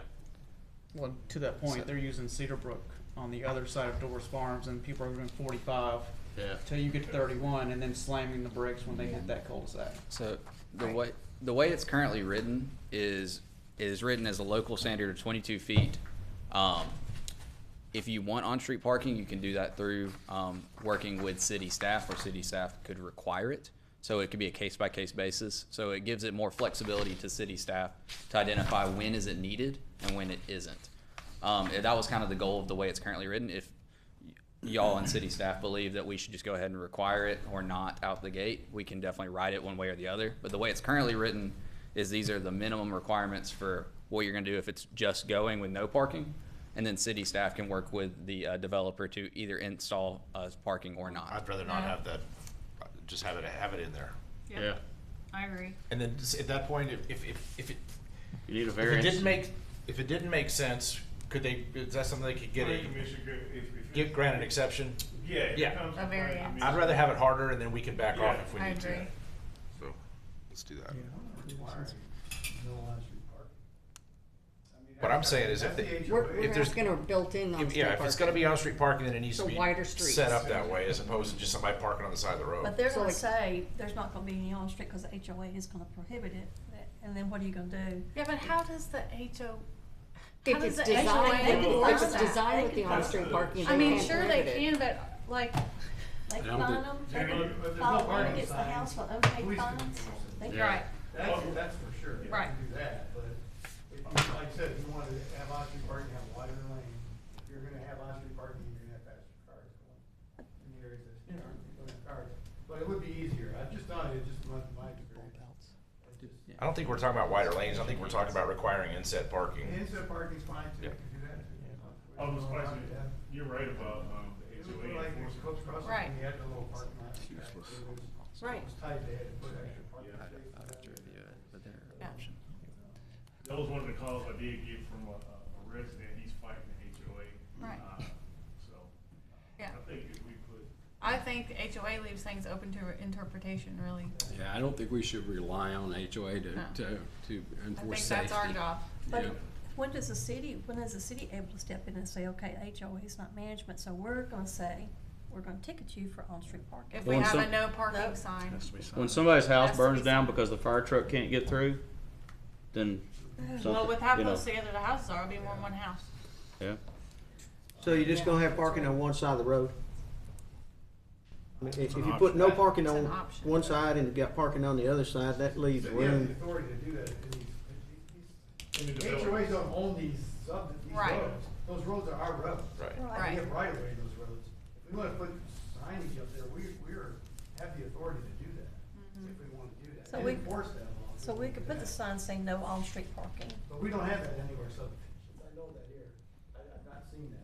Well, to that point, they're using Cedar Brook on the other side of Doris Farms, and people are doing 45 Yeah. till you get to 31, and then slamming the brakes when they hit that cul-de-sac. So the way it's currently written is written as a local standard of 22 feet. If you want on-street parking, you can do that through working with city staff, or city staff could require it. So it could be a case-by-case basis. So it gives it more flexibility to city staff to identify when is it needed and when it isn't. That was kind of the goal of the way it's currently written. If y'all and city staff believe that we should just go ahead and require it or not out the gate, we can definitely write it one way or the other. But the way it's currently written is these are the minimum requirements for what you're gonna do if it's just going with no parking. And then city staff can work with the developer to either install parking or not. I'd rather not have that, just have it in there. Yep. Yeah. I agree. And then at that point, if it, You need a if it variance. didn't make sense, is that something they could get Planning commission could, get grant an exception? Yeah. if it Yeah. comes A from planning variance. commission. I'd rather have it harder and then we can back off if we I need to. agree. So, let's do that. No on-street parking. I mean, What I'm saying is if that's they- the We're, HOA. we're If there's- asking or built in on street Yeah, if it's gonna parking. be on-street parking, then it needs So to be wider streets. set up that way as opposed to just somebody parking on the side of the road. But they're So gonna like- say, there's not gonna be any on-street, cause the HOA is gonna prohibit it, and then what are you gonna do? Yeah, but how does the HO? If how does it's the HOA designed, enforce if it's that? designed with the on-street parking, I they mean, can't sure they prohibit it. can, but like, They I can don't fine think- them, Yeah, they but can there's no file one parking against the signs. house for unpaid Police can fines. enforce it. They can- Yeah. right, That's for sure, you Right. can do that, but if you, like I said, if you want to have on-street parking, have wider lane, if you're gonna have on-street parking, you're gonna have faster cars going in the areas that, don't have cars. But it would be easier, I'm just telling you, just my experience. It just- I don't think we're talking about wider lanes, I think we're talking about requiring inset parking. Inset parking's fine too, Yeah. you can do that too. I was spicy. You're right about, the It was HOA like enforcement. Coach Crossing, Right. when you had the little parking lot. It Right. was tight, they had to put extra parking Yeah. spaces. yeah. That was one of the calls I did get from a resident, he's fighting the HOA. Right. So, Yeah. I think if we put, I think the HOA leaves things open to interpretation, really. Yeah, I don't think we should rely on HOA No. to I enforce think safety. that's our job. But Yeah. when is the city able to step in and say, okay, HOA is not management, so we're gonna say, we're gonna ticket you for on-street parking. If we Well, have a some- no parking Nope. sign. Has to be signed. When somebody's house Has to burns be down signed. because the fire truck can't get through, then Well, something, with how you know, close together the houses are, it'll be more than one house. yeah. So you're just gonna have parking on one side of the road? I mean, if an you put no option. parking It's an on option. one side and you got parking on the other side, that leaves We have the room. authority to do that, these HOAs don't own these Right. roads, those roads are our roads. Right. Right. We have right of way in those roads. If we wanna put signage up there, have the authority to do that, if we wanna do that. So And we- enforce that law. if So we wanna could do put the that. sign saying no on-street parking. But we don't have that anywhere subdivisions, I know that here, I've not seen that.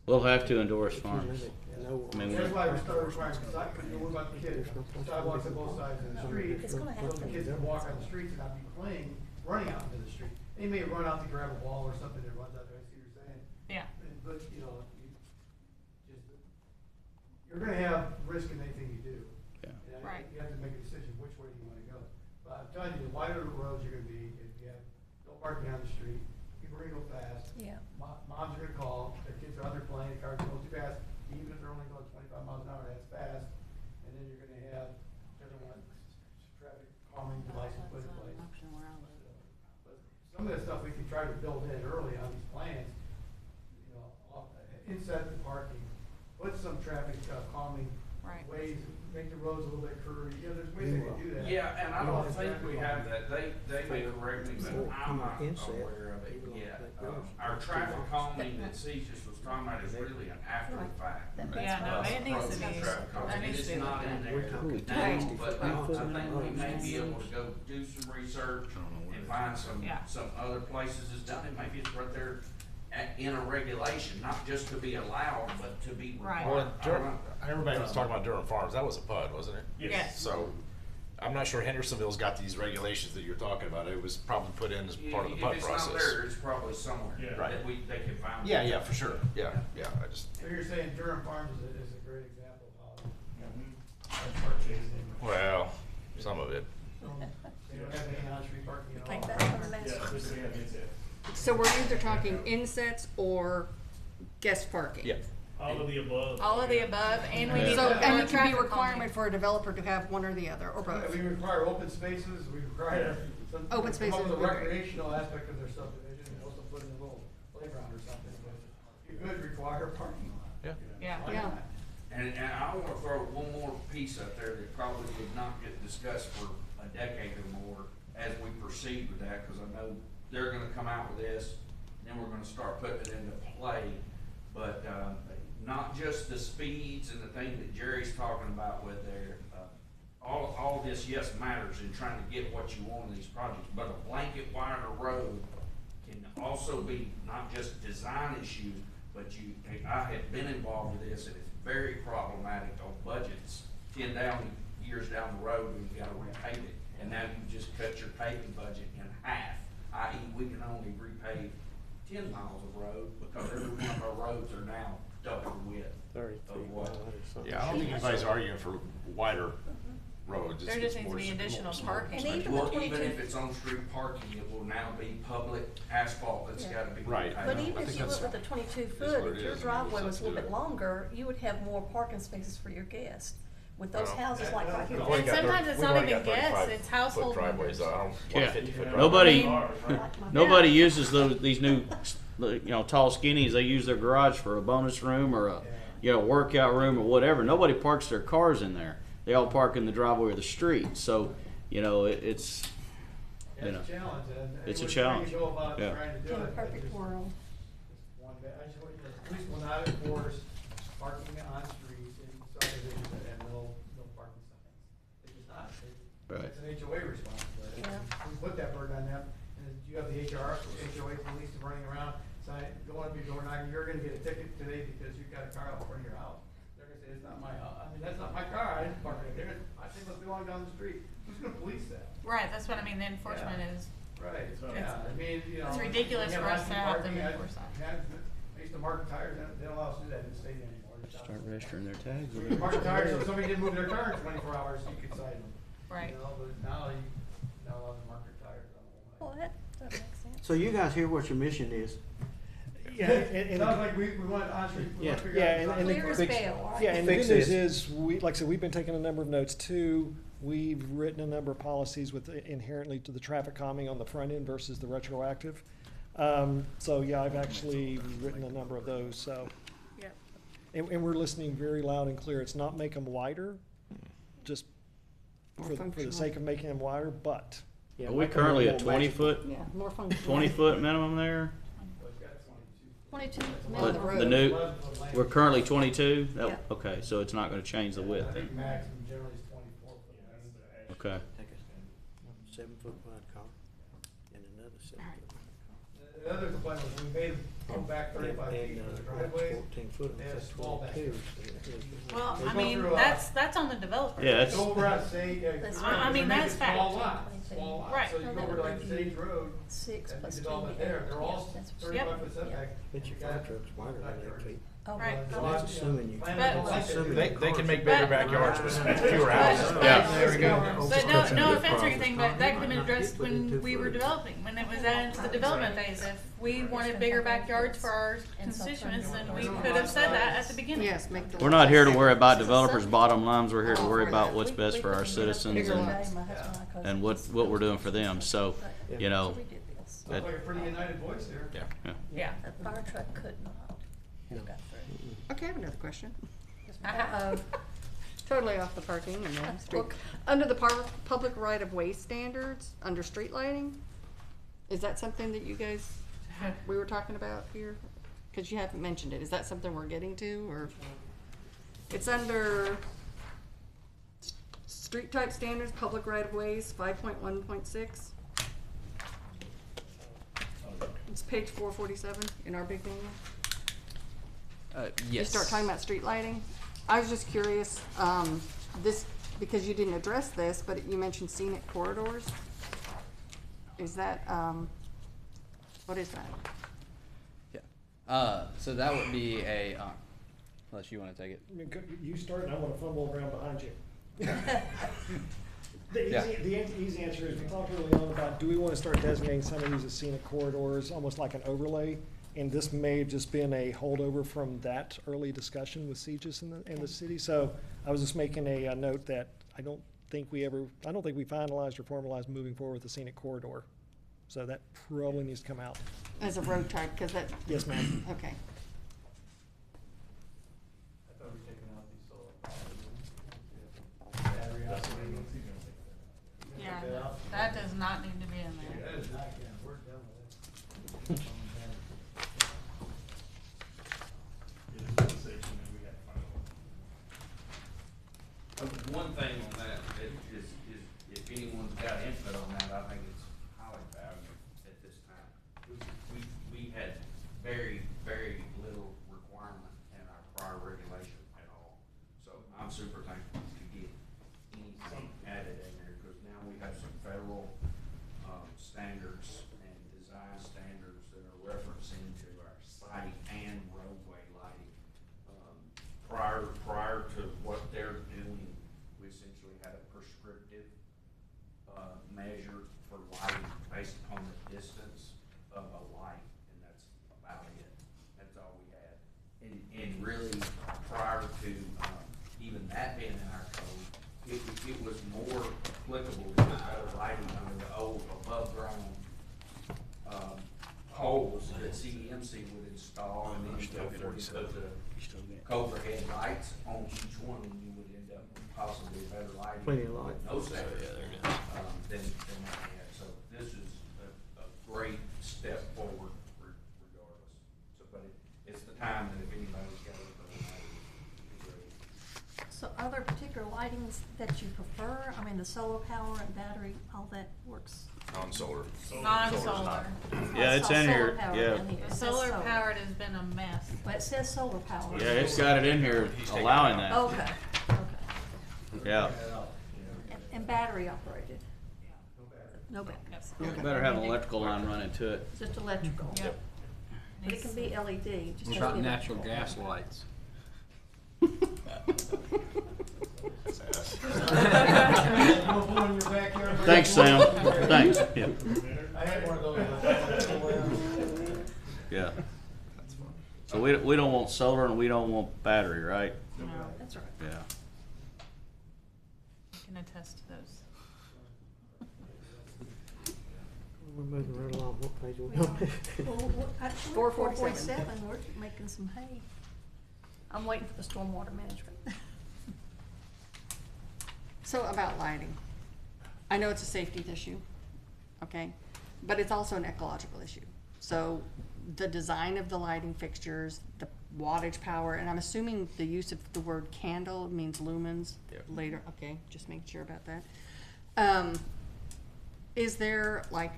We'll have to endorse farms. No, I mean, That's why we started requiring, what about the kids, sidewalks on both sides of the street. It's gonna have So the to. kids can walk on the streets and not be playing, running out into the street. They may run out to grab a ball or something that runs out there, I see what you're saying. Yeah. But, you know, you're gonna have risk in anything you do. Yeah. And Right. You have to make a decision which way do you wanna go. But I'm telling you, the wider the roads you're gonna be, if you have no parking on the street, people are gonna go fast. Yeah. Moms are gonna call, their kids are out there playing, the cars go too fast, even if they're only going 25 miles an hour, that's fast. And then you're gonna have, everyone want traffic calming devices put in place. But some of that stuff we can try to build in early on these plans, you know, inside the parking, put some traffic calming Right. ways, make the roads a little bit curvy, you know, there's ways they can do that. Yeah, and I You know, don't think we have that, they may For- correct me, but for I'm not inset, aware of it even like yet. that goes. Our traffic calming that CJIS was talking about is really an after the fact. That- Yeah, no, that's it needs to Approach be, traffic calming. that needs It's to be not looked in at. there We're talking now, 60 but foot I roads. think we may be able to go do some research and find Yeah. some other places that's done it. Maybe it's right there in a regulation, not just to be allowed, but to be Right. required. Well, everybody was talking about Durham Farms, that was a PUD, wasn't it? Yes. So, I'm not sure Hendersonville's got these regulations that you're talking about, it was probably put in as part of the PUD If it's not process. there, it's probably somewhere Yeah. that they can find. Yeah, yeah, for sure, yeah, I just, So you're saying Durham Farms is a great example of how Mhm. our purchasing. well, some of it. They don't have any on-street parking at all. Take that from the Yeah, master. just they have inset. So we're either talking insets or guest parking? Yeah. All of the above. All of the above, and we need to. So, look and at it can be traffic a requirement calming. for a developer to have one or the other, or both? We require open spaces, we require some. Open come spaces up with a would be great. recreational aspect of their subdivision, and also put in a little playground or something, but you could require a parking lot. Yeah. Yeah. Why Yeah. not? And I wanna throw one more piece out there that probably did not get discussed for a decade or more as we proceed with that, cause I know they're gonna come out with this, then we're gonna start putting it into play. But, not just the speeds and the thing that Jerry's talking about with their, all this, yes, matters in trying to get what you want in these projects, but a blanket wider road can also be not just design issues, but I have been involved with this, and it's very problematic on budgets. Years down the road, when you gotta repave it, and now you just cut your paving budget in half, i.e. we can only repave 10 miles of road, because every one of our roads are now double the width 30 of feet what. wide or something. Yeah, I don't think anybody's arguing for wider roads. There just needs to be additional parking. And even Well, the even 22 if it's on-street parking, it will now be public asphalt that's Yeah. gotta be Right. repaved. But I even think if you that's- went with the 22 is foot, what if it your is. driveway We'll was a have little to bit do it. longer, you would have more parking spaces for your guests. With those Well, houses like right here. And sometimes it's not even guests, it's household driveways, members. I don't want Yeah. 50-foot driveways. Nobody, Like my- nobody uses these new, tall skinnies. They use their garage for a bonus room or a, workout room or whatever. Nobody parks their cars in there. They all park in the driveway or the street. So, it's, It's a challenge, and. It's a we're trying to challenge. go about Yeah. trying to do In a it, but perfect there's world. one bad- I just want you to- the police will not enforce parking on streets in subdivisions that have no parking signs. They just not. Right. It's an HOA responsibility. Yeah. We put that burden on them, and then you have the HOA police running around, saying, going up your door knocking, you're gonna get a ticket today because you've got a car out in front of your house. They're gonna say, it's not my house, I mean, that's not my car, I didn't park it there, I think it must belong down the street. Who's gonna police that? Right, that's what I mean, the enforcement is, Right, So- yeah, I mean, it's ridiculous we for us to have them on-street enforce that. parking. I used to mark tires, they don't allow us to do that in the state anymore. start registering their tags. You can mark tires, so if somebody didn't move their car in 24 hours, you could cite them. Right. You know, but now you're not allowed to mark your tires on the whole Well, that makes sense. So you guys hear what your mission is? Yeah, and Sounds like we want on-street, we want to figure Yeah, out. and the- Clear as Fix- bail, right? Yeah, and the Fix good news this. is, like I said, we've been taking a number of notes too. We've written a number of policies with inherently to the traffic calming on the front end versus the retroactive. So yeah, I've actually written a number of those, so. Yep. And we're listening very loud and clear. It's not make them wider, just More for the functional. sake of making them wider, but. Yeah, Are we make them currently more at 20 magical. foot, Yeah, more functional. 20 foot minimum there? 22, But middle of the road. the new, we're currently 22? Yeah. Okay, so it's not gonna change the width. I think maximum generally is 24 foot. Okay. Take a 7-foot wide car and another 7-foot wide The other complaint was we made them go back car. 35 feet And, for the that's driveways. 14 foot, They have that's small back 22. Well, They I go mean, through, that's on the developer. Yeah, that's, Go over on Sage, That's I mean, they make that's a small fact. lot, small lot. Right. So you go over to like Sage Road, 6 and the plus 2. development there, they're all That's- 35 foot setback. But your fire truck's wider than 8 feet. Oh, Right. well, So that's assuming you. They can make bigger backyards with fewer houses. Yeah. There we go. But no offense or anything, but that could have been addressed when we were developing, when it was added to the development phase. If we wanted bigger backyards for our constituents, then we could have said that at the beginning. Yes, make the. we're not here to worry about developers' bottom lines, we're here to worry about what's best for our citizens Bigger and, lots. and what we're doing for them, so, you know, We did this. Sounds like a pretty united voice there. yeah. Yeah. A fire truck could not have got through. Okay, I have another question. Uh-huh. Totally off the parking and the street. Okay. Under the public right-of-way standards, under street lighting, is that something that you guys, we were talking about here? Cause you haven't mentioned it. Is that something we're getting to, or? It's under street type standards, public right-of-ways, 5.1.6. It's page 447 in our big manual. Yes. You start talking about street lighting. I was just curious, this, because you didn't address this, but you mentioned scenic corridors. Is that, what is that? Yeah. So that would be a, unless you wanna take it. I mean, you start and I want to fumble around behind you. Yeah. The easy answer is, we talked early on about, do we want to start designating some of these as scenic corridors, almost like an overlay? And this may have just been a holdover from that early discussion with CGIS in the city. So I was just making a note that I don't think we finalized or formalized moving forward with the scenic corridor. So that probably needs to come out. As a road type, cause that, Yes, ma'am. okay. I thought we were taking out these solar. Battery house. Yeah, that does not need to be in there. That is not, yeah, we're done with it. One thing on that is if anyone's got input on that, I think it's highly valuable at this time. We had very, very little requirement in our prior regulation at all. So I'm super thankful to get anything added in there, because now we have some federal, standards and design standards that are referenced into our site and roadway lighting. Prior to what they're doing, we essentially had a prescriptive, measure for lighting based upon the distance of a light, and that's about it. That's all we had. And really, prior to, even that being in our code, it was more applicable to better lighting under the old above-ground, poles that CEMC would install, and then you could put the Cobra head lights on each one, and you would end up with possibly better lighting. Plenty of light. with no standard, than what we had. So this is a great step forward regardless. So, but it's the time that if anybody's got it, it's great. So are there particular lightings that you prefer? I mean, the solar power and battery, all that works. Non-solar. Non-solar. Yeah, I it's saw in solar here, power yeah. down here. It The says solar powered has been a mess. But it says solar power. Yeah, it's got it in here allowing that, Okay, okay. yeah. And battery operated? No battery. You better have an electrical line running to it. Just electrical? Yep. But it can be LED, just What doesn't about be natural electrical. gas lights? Thanks, Sam, thanks, yeah. I had one of those. Yeah. So we don't want solar and we don't want battery, right? No, That's right. Yeah. I can attest to those. We're moving right along, what page we We are. on? Well, actually, 447. 447, we're making some hay. I'm waiting for the stormwater management. So about lighting, I know it's a safety issue, okay, but it's also an ecological issue. So the design of the lighting fixtures, the wattage power, and I'm assuming the use of the word candle means lumens Yep. later, okay, just making sure about that. Is there like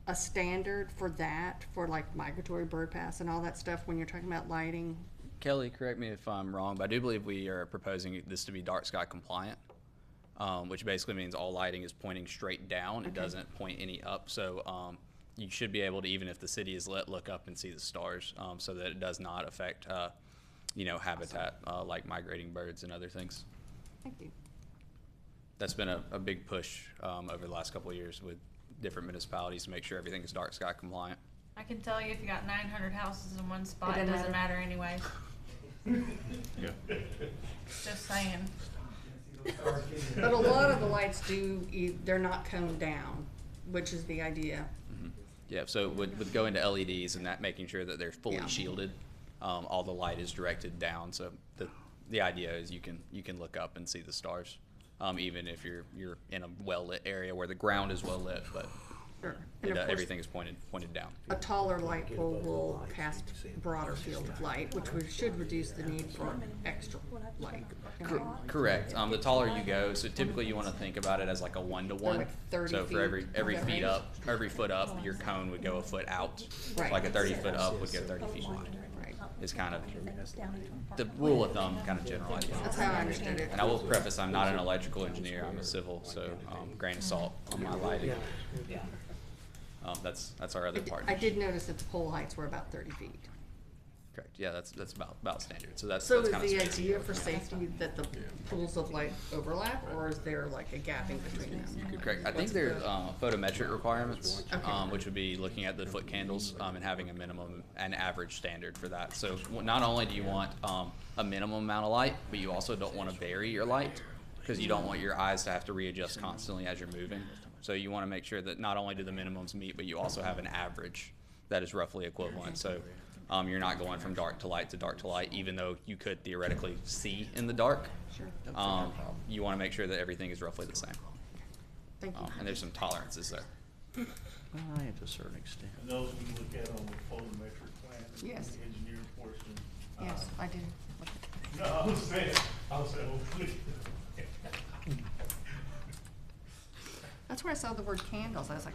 a standard for that, for like migratory bird paths and all that stuff when you're talking about lighting? Kelly, correct me if I'm wrong, but I do believe we are proposing this to be dark sky compliant, which basically means all lighting is pointing straight down. It Okay. doesn't point any up. So you should be able to, even if the city is lit, look up and see the stars, so that it does not affect, habitat like migrating birds and other things. Thank you. That's been a big push over the last couple of years with different municipalities to make sure everything is dark sky compliant. I can tell you if you got 900 houses in one spot, It it doesn't doesn't matter anyway. Just saying. But a lot of the lights they're not coned down, which is the idea. Yeah, so with going to LEDs and that, making sure that they're fully Yeah. shielded, all the light is directed down. So the idea is you can look up and see the stars, even if you're in a well lit area where the ground is well lit, but Sure. And of course, everything is pointed down. a taller light pole will cast broader field of light, which should reduce the need for extra light. Correct. The taller you go, so typically you want to think about it as like a 1-to-1. Like 30 So for feet. every Okay. feet up, every foot up, your cone would go a foot out. Right. Like a 30-foot up would go 30 feet wide. Right. Is kind of the rule of thumb, kind of general idea. That's how I understood it. And I will preface, I'm not an electrical engineer, I'm a civil, so grain of salt on my lighting. That's our other partner. I did notice that the pole heights were about 30 feet. Correct, yeah, that's about standard, so that's So is kind of the spacing. idea for safety that the pools of light overlap, or is there like a gap in between them? Correct, I think there's photometric requirements, Okay. which would be looking at the foot candles and having a minimum and average standard for that. So not only do you want a minimum amount of light, but you also don't want to bury your light, because you don't want your eyes to have to readjust constantly as you're moving. So you want to make sure that not only do the minimums meet, but you also have an average that is roughly equivalent. So you're not going from dark to light, even though you could theoretically see in the dark. Sure. You want to make sure that everything is roughly the same. Thank you. And there's some tolerances there. Well, to a certain extent. And those we look at on the photometric plan, Yes. the engineering portion. Yes, I did. No, I was saying, well, That's where I saw the word candles. I was like,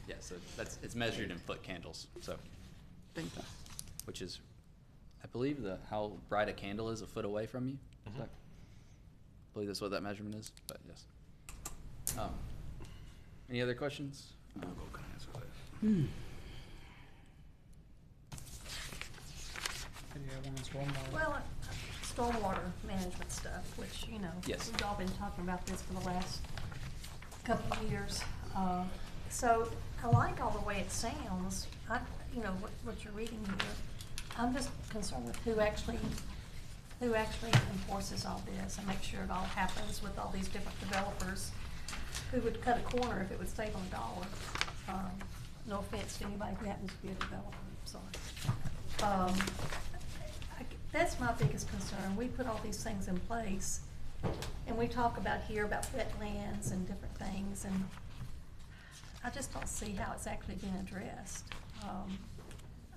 Yeah, so it's measured in foot candles, so, Thank you. which is, I believe how bright a candle is a foot away from you. Is that- I believe that's what that measurement is, but yes. Any other questions? Well, stormwater management stuff, which, Yes. we've all been talking about this for the last couple of years. So I like all the way it sounds. What you're reading here. I'm just concerned with who actually enforces all this and make sure it all happens with all these different developers who would cut a corner if it would save them $1. No offense to anybody who happens to be a developer, I'm sorry. That's my biggest concern. We put all these things in place, and we talk about wetlands and different things, and I just don't see how it's actually being addressed.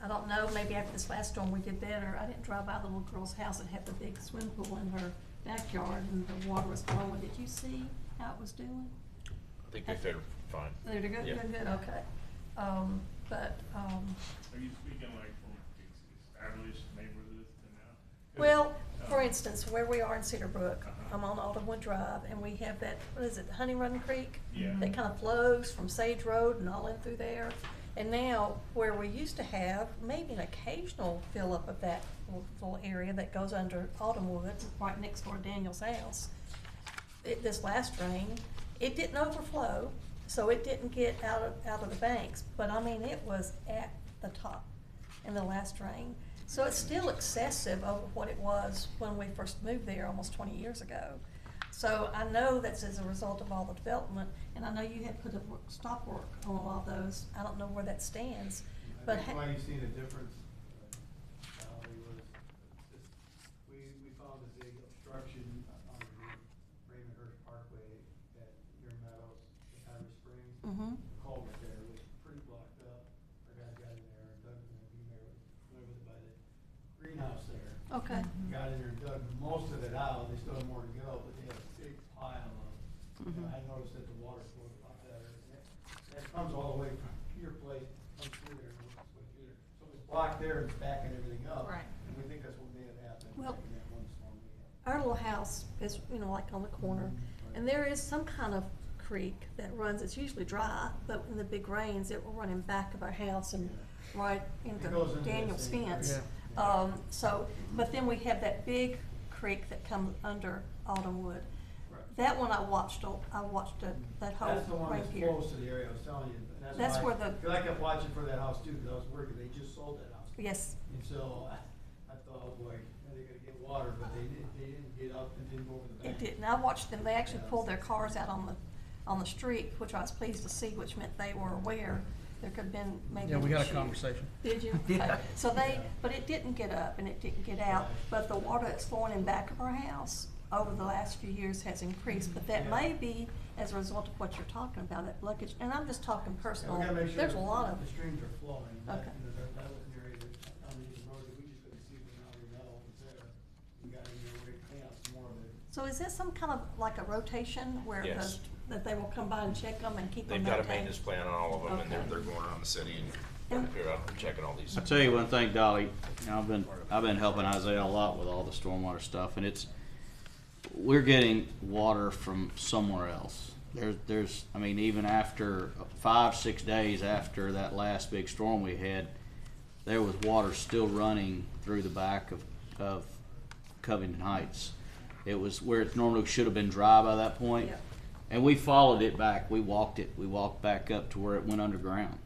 I don't know, maybe after this last storm we did better. I didn't drive by the little girl's house that had the big swimming pool in her backyard, and the water was flowing. Did you see how it was doing? I think they did fine. They're good, Yeah. good, okay. Are you speaking like from established neighborhoods to now? 'Cause, Well, for instance, where we are in Cedar Brook, I'm on Alderwood Drive, and we have that, what is it, Honey Run Creek? Yeah. That kind of flows from Sage Road and all in through there. And now, where we used to have maybe an occasional fill up of that little area that goes under Alderwood, right next door to Daniel's house, this last rain, it didn't overflow, so it didn't get out of the banks. But I mean, it was at the top in the last drain. So it's still excessive over what it was when we first moved there almost 20 years ago. So I know that's as a result of all the development, and I know you had put a stop work on a lot of those. I don't know where that stands, but. I think why you've seen a difference, Valerie, was we found a big obstruction on the Raymond Hurst Parkway at near Meadows, the Tyler Springs. Mhm. The culvert there was pretty blocked up. Our guys got in there and dug in there, BMA was by the greenhouse there. Okay. Got in there and dug most of it out. They still have more to go, but they had a big pile of, Mhm. I noticed that the water flowed a lot better. And that comes all the way from your place, comes through there and works its way through there. So it was blocked there and it's backing everything up. Right. And we think that's what may have happened Well, back in that one storm we had. Our little house is, you know, like on the corner, and there is some kind of creek that runs, it's usually dry, but in the big rains, it will run in back of our house and right into It goes into that Daniel's same fence. creek. So, but then we have that big creek that comes under Autumnwood. Right. That one I watched that whole That's the one right that's here. close to the area I was telling you. And That's why- where the- Cause I kept watching for that house too, cause I was working, they just sold that house. Yes, And so I thought, oh boy, are they gonna get water, but they didn't get up and didn't go over the bank. it did, and I watched them, they actually pulled their cars out on the street, which I was pleased to see, which meant they were aware there could have been maybe Yeah, an we had a issue. conversation. Did you? Okay. So but it didn't get up and it didn't get out, but the water that's flowing in back of our house over the last few years has increased, but that may be as a result of what you're talking about, that blockage, and I'm just talking And personal, we gotta make sure there's a that lot of, the streams are flowing. That, Okay. you know, that was an area that, on the road that we just couldn't see, but now we know it's there. We got in there, we're gonna clean out some more of it. so is this some kind of like a rotation where Yes. that they will come by and check them and keep them They've got a maintained? maintenance plan on all of them, and Okay. they're going around the city and And- checking all these. I'll tell you one thing, Dolly, you know, I've been helping Isaiah a lot with all the stormwater stuff, and we're getting water from somewhere else. I mean, even after 5-6 days after that last big storm we had, there was water still running through the back of Covington Heights. It was where it normally should have been dry by that point. Yeah. And we followed it back. We walked back up to where it went underground.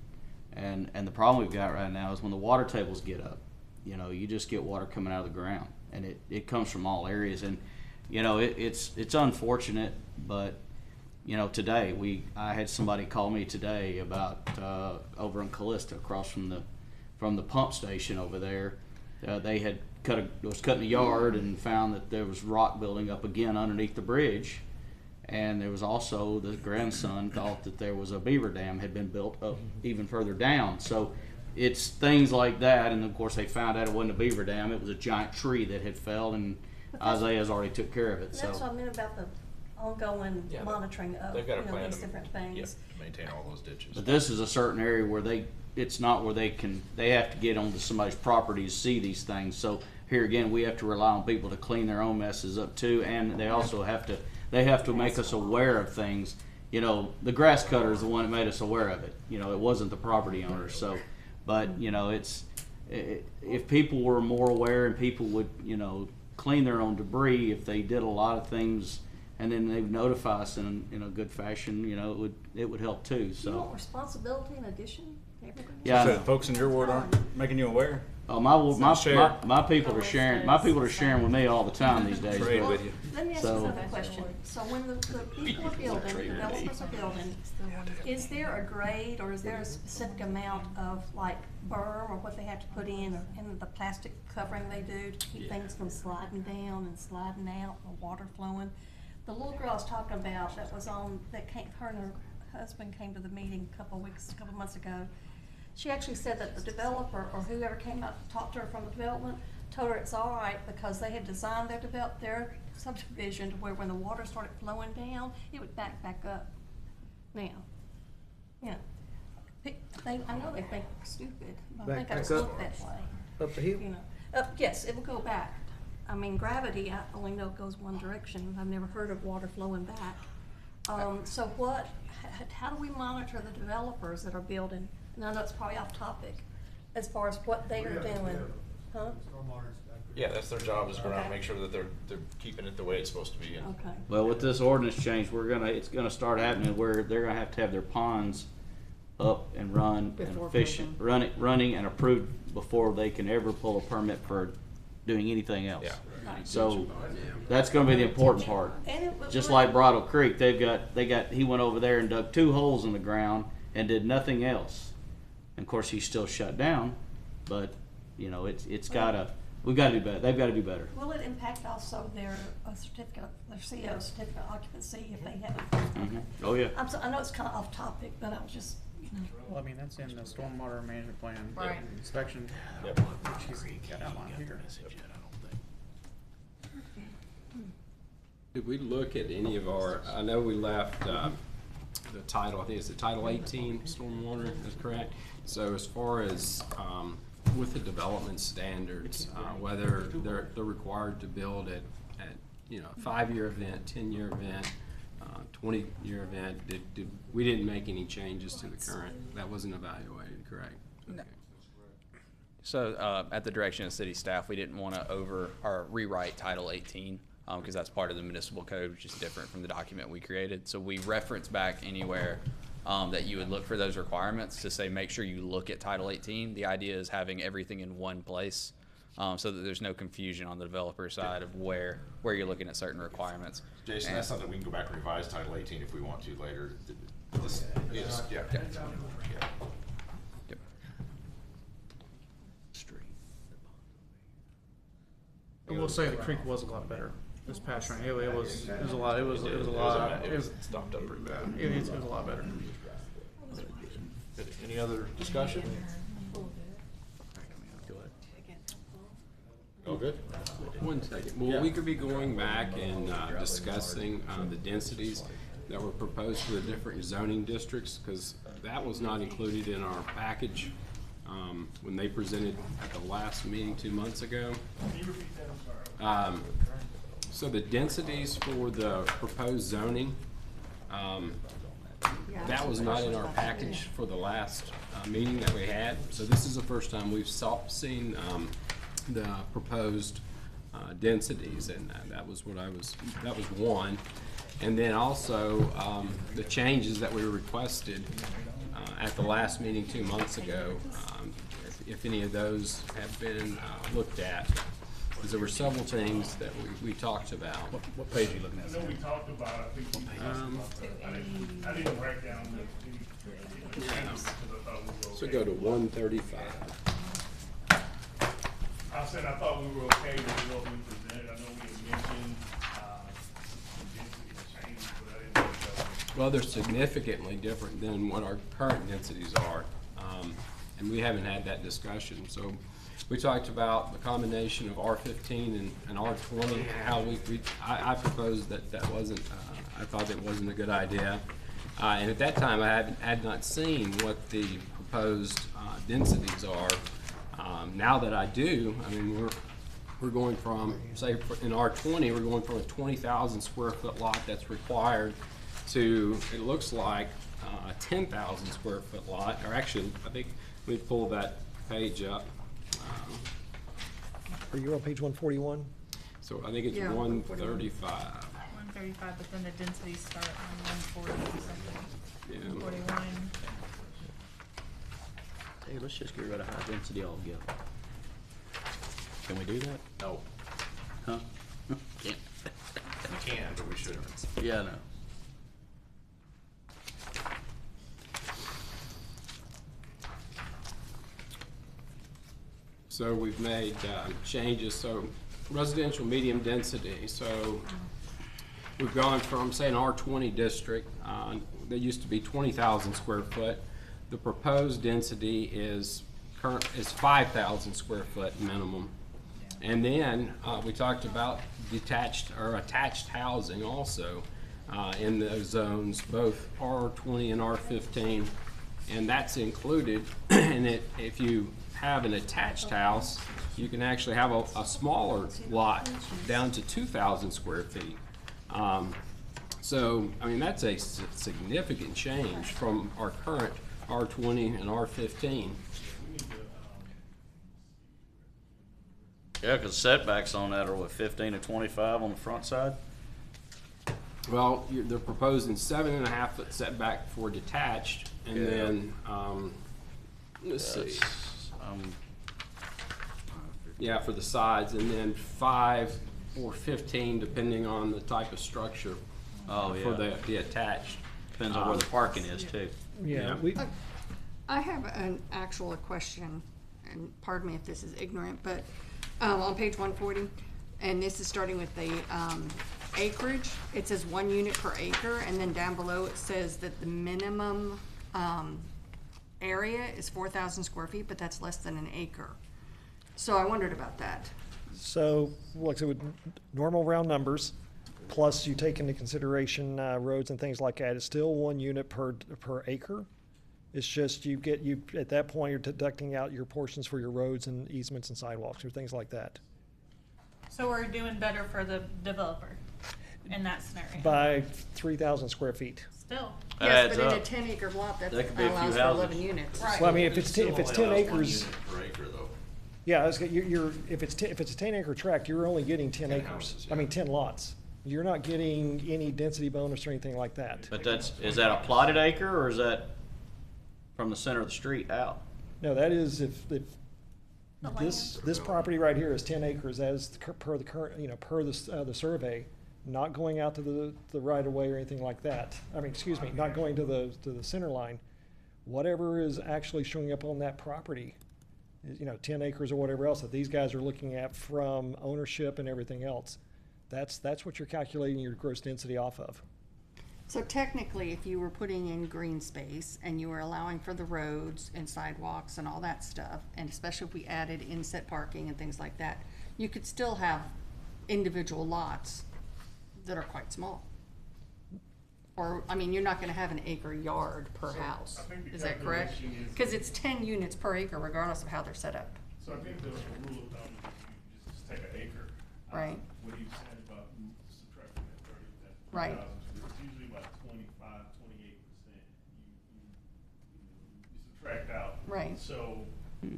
And the problem we've got right now is when the water tables get up, you know, you just get water coming out of the ground, and it comes from all areas. And you know, it's unfortunate, but you know, I had somebody call me today about over in Callista, across from the pump station over there. They had was cutting a yard and found that there was rock building up again underneath the bridge. And there was also, the grandson thought that there was a beaver dam had been built up even further down. So it's things like that, and of course they found out it wasn't a beaver dam, it was a giant tree that had fell, and But that's- Isaiah's already took care of it, And that's what so. I meant about the ongoing Yeah, monitoring of, They've got a plan these to, different yeah, things. to maintain all those ditches. But this is a certain area where it's not where they have to get onto somebody's property to see these things. So here again, we have to rely on people to clean their own messes up too, and they also have to make us aware of things. You know, the grass cutter is the one that made us aware of it. You know, it wasn't the property owner. So, but you know, if people were more aware and people would, you know, clean their own debris, if they did a lot of things, and then they would notify us in a good fashion, you know, it would help too. Do you want So, responsibility in addition to everything? Yeah, I So know. the folks in your ward aren't making you aware? oh, my Share. people are sharing. My people are sharing with me all the time these days. Trade but- with you. Let me ask So- you another question. So when the people are building, developers are building, is there a grade or is there a specific amount of like berm or what they have to put in or in the plastic covering they do to keep things from sliding down and sliding out or water flowing? The little girl I was talking about her and her husband came to the meeting a couple months ago. She actually said that the developer or whoever came out to talk to her from the development told her it's all right because they had designed their subdivision to where when the water started flowing down, it would back up. Now, you know, I know they think we're stupid, but I think I Back just up. look that way. Up the hill? You know, yes, it will go back. I mean, gravity, I only know it goes one direction. I've never heard of water flowing back. So how do we monitor the developers that are building? And I know it's probably off topic as far as what they are doing. Huh? Stormwater inspector. Yeah, that's their job, is go around and Okay. make sure that they're keeping it the way it's supposed to be. And Okay. Well, with this ordinance change, it's gonna start happening where they're gonna have their ponds up and run and Before efficient, building. running and approved before they can ever pull a permit for doing anything else. Yeah. So that's gonna be the important part. And it was Just like- like Bridle Creek, he went over there and dug 2 holes in the ground and did nothing else. And of course, he's still shut down, but, you know, we've gotta do better, they've gotta do better. Will it impact also their certificate, their CO certificate of occupancy if they have? Mhm. Oh, yeah. I know it's kind of off topic, but I was just, you know. Well, I mean, that's in the stormwater management plan. Right. Inspection. Yep. Which he's got outlined here. Did we look at any of our, I know we left the title, I think it's the Title 18 Stormwater, is correct? So as far as with the development standards, whether they're required to build at, you know, 5-year event, 10-year event, 20-year event, we didn't make any changes to the current, that wasn't evaluated, correct? No. Okay. So, at the direction of city staff, we didn't want to rewrite Title 18, because that's part of the municipal code, which is different from the document we created. So we reference back anywhere that you would look for those requirements to say, make sure you look at Title 18. The idea is having everything in one place, so that there's no confusion on the developer side of where you're looking at certain requirements. Jason, that's something we can go back and revise Title 18 if we want to later. This is, yeah. Yeah. Yeah. Yep. I will say the creek was a lot better this past rain. It was a lot. It was a lot. It was stopped up pretty bad. It was a lot better. Any other discussion? Oh, good. One second. Well, we could be going back and discussing the densities that were proposed for the different zoning districts, because that was not included in our package when they presented at the last meeting 2 months ago. Can you repeat that? I'm sorry. So the densities for the proposed zoning, that was not in our package for the last meeting that we had. So this is the first time we've seen the proposed densities, and that was one. And then also the changes that we requested at the last meeting 2 months ago, if any of those have been looked at. Because there were several things that we talked about. What page are you looking I at? know we talked about, I think we talked about, I didn't write down the changes because I thought we were okay. So go to 135. I said I thought we were okay with what we presented. I know we had mentioned, density changes, but I didn't think that was. Well, they're significantly different than what our current densities are, and we haven't had that discussion. So we talked about the combination of R15 and R20, how I proposed that wasn't, I thought it wasn't a good idea. And at that time, I had not seen what the proposed densities are. Now that I do, I mean, we're going from, say, in R20, we're going from a 20,000 square foot lot that's required to, it looks like, a 10,000 square foot lot, or actually, I think, let me pull that page up. Are you on page 141? So I think it's Yeah, 135. 135, but then the densities start on 140 or something. Yeah. 41. Hey, let's just get rid of high density altogether. Can we do that? No, Huh? Can't. we can, but we shouldn't. Yeah, I know. So we've made changes, so residential medium density, so we've gone from, say, an R20 district, that used to be 20,000 square foot. The proposed density is 5,000 square foot minimum. And then we talked about detached or attached housing also in those zones, both R20 and R15. And that's included, and if you have an attached house, you can actually have a smaller lot down to 2,000 square feet. So, I mean, that's a significant change from our current R20 and R15. Yeah, because setbacks on that are what, 15 to 25 on the front side? Well, they're proposing 7.5 foot setback for detached, and Yeah. then, let's see. Yeah, for the sides, and then 5 or 15, depending on the type of structure. Oh, For yeah. the attached. Depends on where the parking is too. Yeah, Yeah. I have an actual question, and pardon me if this is ignorant, but on page 140, and this is starting with the acreage, it says 1 unit per acre, and then down below it says that the minimum area is 4,000 square feet, but that's less than an acre. So I wondered about that. so, like I said, with normal round numbers, plus you take into consideration roads and things like that, it's still 1 unit per acre. It's just you at that point, you're deducting out your portions for your roads and easements and sidewalks or things like that. So we're doing better for the developer in that scenario. By 3,000 square feet. Still. That Yes, adds but in a up. 10-acre lot, that That could be a few allows for houses. 11 units. Right. Well, I mean, if it's 10 acres, Per acre though. yeah, if it's a 10-acre tract, you're only getting 10 10 acres. houses, I mean, yeah. 10 lots. You're not getting any density bonus or anything like that. But is that a plotted acre or is that from the center of the street out? No, that is if The this property right here is 10 acres as per the current, per the survey, not going out to the right of way or anything like that. I mean, excuse me, not going to the center line. Whatever is actually showing up on that property, is, 10 acres or whatever else that these guys are looking at from ownership and everything else. That's what you're calculating your gross density off of. So technically, if you were putting in green space and you were allowing for the roads and sidewalks and all that stuff, and especially if we added inset parking and things like that, you could still have individual lots that are quite small. Or, I mean, you're not gonna have an acre yard per house, I think the is that correct? calculation is- Because it's 10 units per acre regardless of how they're set up, So I think the rule of thumb is you just take an acre. right? What you said about subtracting that 30, that Right. 3,000, it's usually about 25-28%. You subtract out. Right. So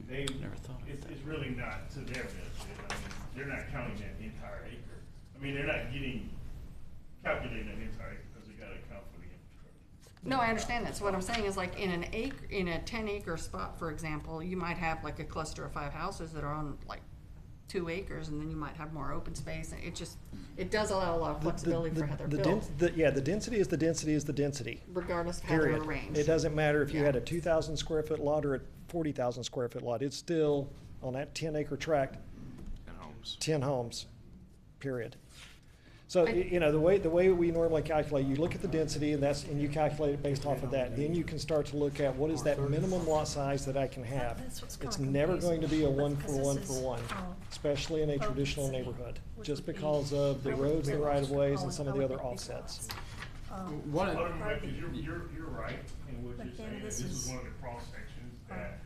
they, Never thought of it's really not to their benefit. I mean, they're not counting that entire acre. I mean, they're not calculating that entire acre because they gotta account for the infrastructure. No, I understand that. So what I'm saying is like in a 10-acre spot, for example, you might have like a cluster of 5 houses that are on like 2 acres, and then you might have more open space, and it does allow a lot of flexibility for how they're built, The density is the density is the density. regardless of how they're Period. arranged. It doesn't matter if you Yeah. had a 2,000 square foot lot or a 40,000 square foot lot. It's still, on that 10-acre tract, And homes. 10 homes, period. So, the way we normally calculate, you look at the density and you calculate it based off of that. Then you can start to look at what is that minimum lot size that I can have. That's what's It's kinda never going to be a confusing, one for because one this for is, one, especially in a traditional potency, neighborhood, which just would be because of the roads, the right of ways, and some of the other All offsets. One of- Other than that, 'cause you're right in what But you're then saying, that this this is- is one of the cross sections that,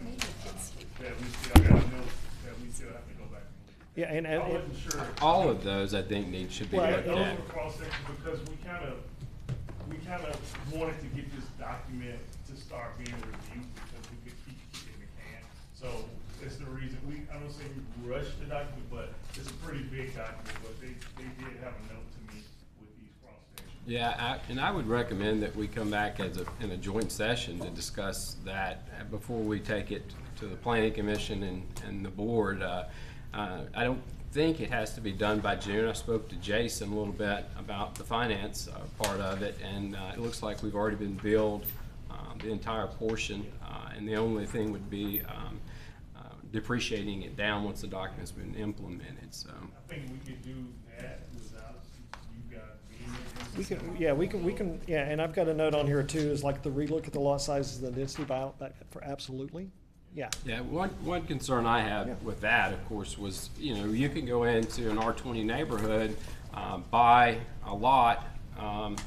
Maybe it gets- that we still gotta know, that we still have to go back and look at. Yeah, and, I and, wasn't sure. All of those, I think, should be Well, looked Those at. were cross sections because we kind of wanted to get this document to start being reviewed because we could keep kicking the can. So that's the reason, I don't say we rushed the document, but it's a pretty big document, but they did have a note to me with these cross sections. Yeah, and I would recommend that we come back in a joint session to discuss that before we take it to the planning commission and the board. I don't think it has to be done by June. I spoke to Jason a little bit about the finance part of it, and it looks like we've already been billed the entire portion, and the only thing would be depreciating it down once the document's been implemented, so. I think we could do that without you guys being we can, yeah, and I've got a note on here too, is like the relook at the lot sizes and the density for absolutely, yeah. Yeah, one concern I Yeah. had with that, of course, was, you can go into an R20 neighborhood, buy a lot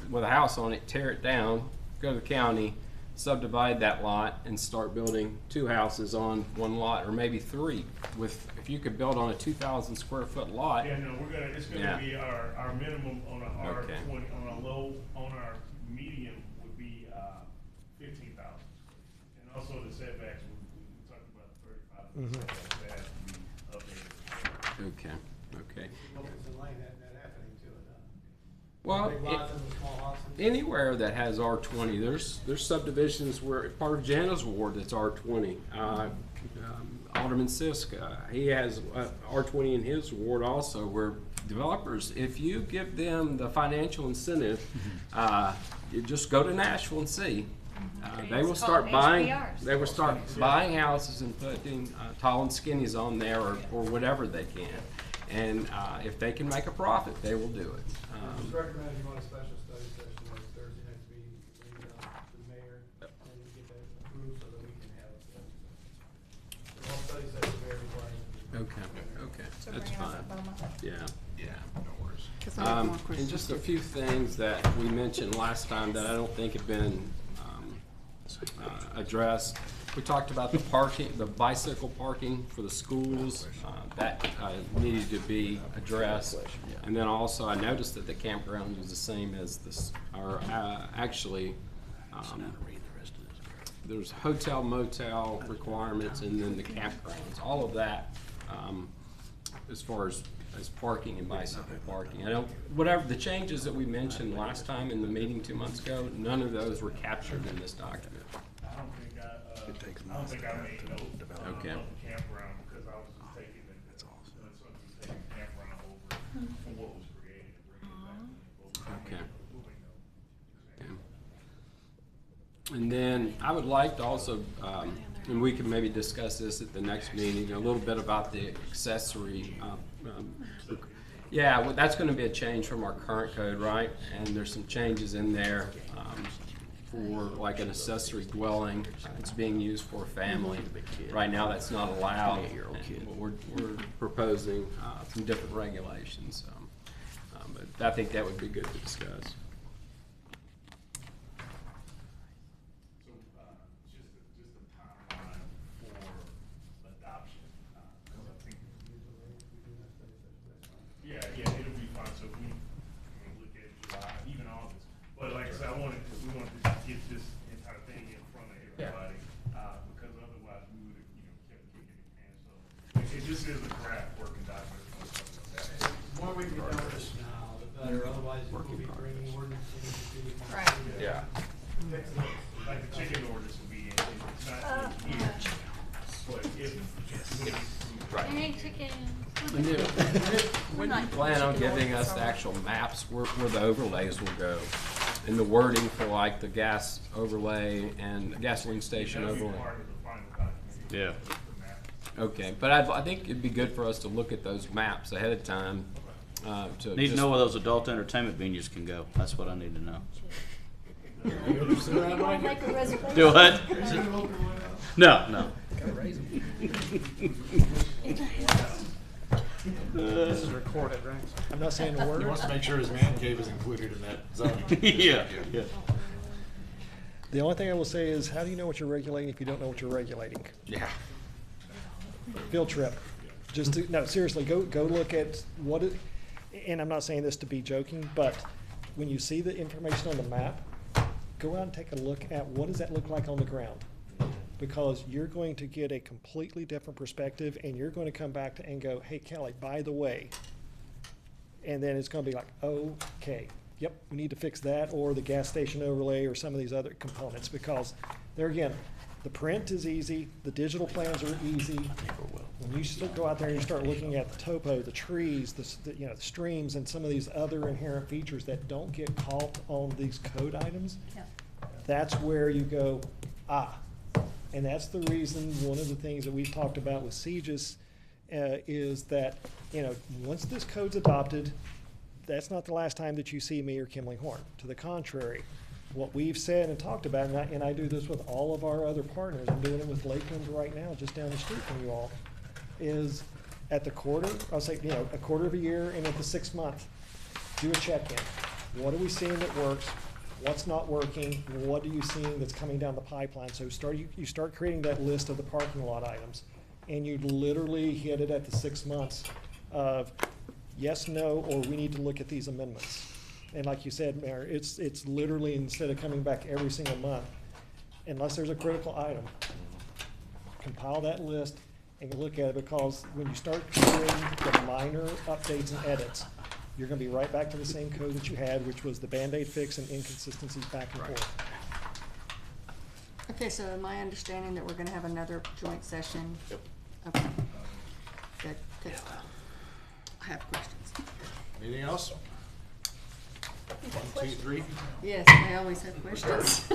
with a house on it, tear it down, go to the county, subdivide that lot, and start building 2 houses on one lot, or maybe 3. If you could build on a 2,000 square foot lot. Yeah, no, it's Yeah. gonna be our minimum on a Okay. R20, on our medium would be 15,000. And also the setbacks, we talked about 35, that has to be updated. Okay. Opens the lane, that happening to it, Well, Big lots and the small houses. anywhere that has R20, there's subdivisions where part of Jana's ward that's R20. Alderman Sisk, he has R20 in his ward also, where developers, if you give them the financial incentive, you just go to Nashville and see. They will It's start called buying. HBRs. They will start buying houses and putting tall and skinnies on there, or whatever they can. And if they can make a profit, they will do it. Just recommend you want a special study session like Thursday night's meeting, bring it up to the mayor, and get that approved so that we can have a study session. The whole study session very required. Okay, So that's bring it up fine. at Belmont. Yeah, no worries. 'Cause I have more And questions. just a few things that we mentioned last time that I don't think have been addressed. We talked about the parking, the bicycle parking for the schools, that needed to be addressed. And then also, I noticed that the campground was the same as this, or actually, there's hotel motel requirements and then the campgrounds, all of that, as far as parking and bicycle parking. I don't, whatever, the changes that we mentioned last time in the meeting 2 months ago, none of those were captured in this document. I don't think I made note of the Okay. campground because I was just taking the campground over from what was created and bringing it back to the book. Okay. And then I would like to also, and we can maybe discuss this at the next meeting, a little bit about the accessory. Yeah, well, that's gonna be a change from our current code, right? And there's some changes in there for like an accessory dwelling. It's being used for a family. Right now, that's not allowed. And we're proposing some different regulations. But I think that would be good to discuss. So, just a timeline for adoption, because I think. Yeah, it'll be fine, so we look at July, even August, but like I said, we wanted to get this entire thing in front of everybody, because otherwise we would have, kept kicking it in, so. It just is a draft working document. The more we can get done with this now, the better, otherwise we'll be bringing ordinances into the. Right. Yeah. Like the chicken orders will be in, it's not in here, but if. Hey, chicken. When do you plan on giving us the actual maps where the overlays will go? And the wording for like the gas overlay and the gasoline station overlay? Yeah. Okay, but I think it'd be good for us to look at those maps ahead of time. Need to know where those adult entertainment venues can go. That's what I need to know. Make a reservation. Do what? No. This is recorded, right? I'm not saying a word. He wants to make sure his man cave is included in that zone. Yeah. The only thing I will say is, how do you know what you're regulating if you don't know what you're regulating? Yeah. Field trip. No, seriously, go look at what it, and I'm not saying this to be joking, but when you see the information on the map, go out and take a look at what does that look like on the ground. Because you're going to get a completely different perspective, and you're going to come back and go, hey, Kelly, by the way. And then it's going to be like, okay, yep, we need to fix that, or the gas station overlay, or some of these other components, because there again, the print is easy, the digital plans are easy. When you go out there and you start looking at the topo, the trees, the streams, and some of these other inherent features that don't get caught on these code items, that's where you go, And that's the reason, one of the things that we've talked about with CGIS is that, once this code's adopted, that's not the last time that you see me or Kimley Horn. To the contrary, what we've said and talked about, and I do this with all of our other partners, I'm doing it with Lakeland right now, just down the street from you all, is at the quarter, I'll say, a quarter of a year, and at the 6th month, do a check-in. What are we seeing that works? What's not working? What are you seeing that's coming down the pipeline? So you start creating that list of the parking lot items, and you literally hit it at the 6 months of yes, no, or we need to look at these amendments. And like you said, Mayor, it's literally, instead of coming back every single month, unless there's a critical item, compile that list and look at it, because when you start doing the minor updates and edits, you're gonna be right back to the same code that you had, which was the Band-Aid fix and inconsistencies back and Right. forth. Okay, so am I understanding that we're gonna have another joint session? Yep. Okay. Good, good. I have questions. Anything else? 1, 2, 3? Yes, I always have questions.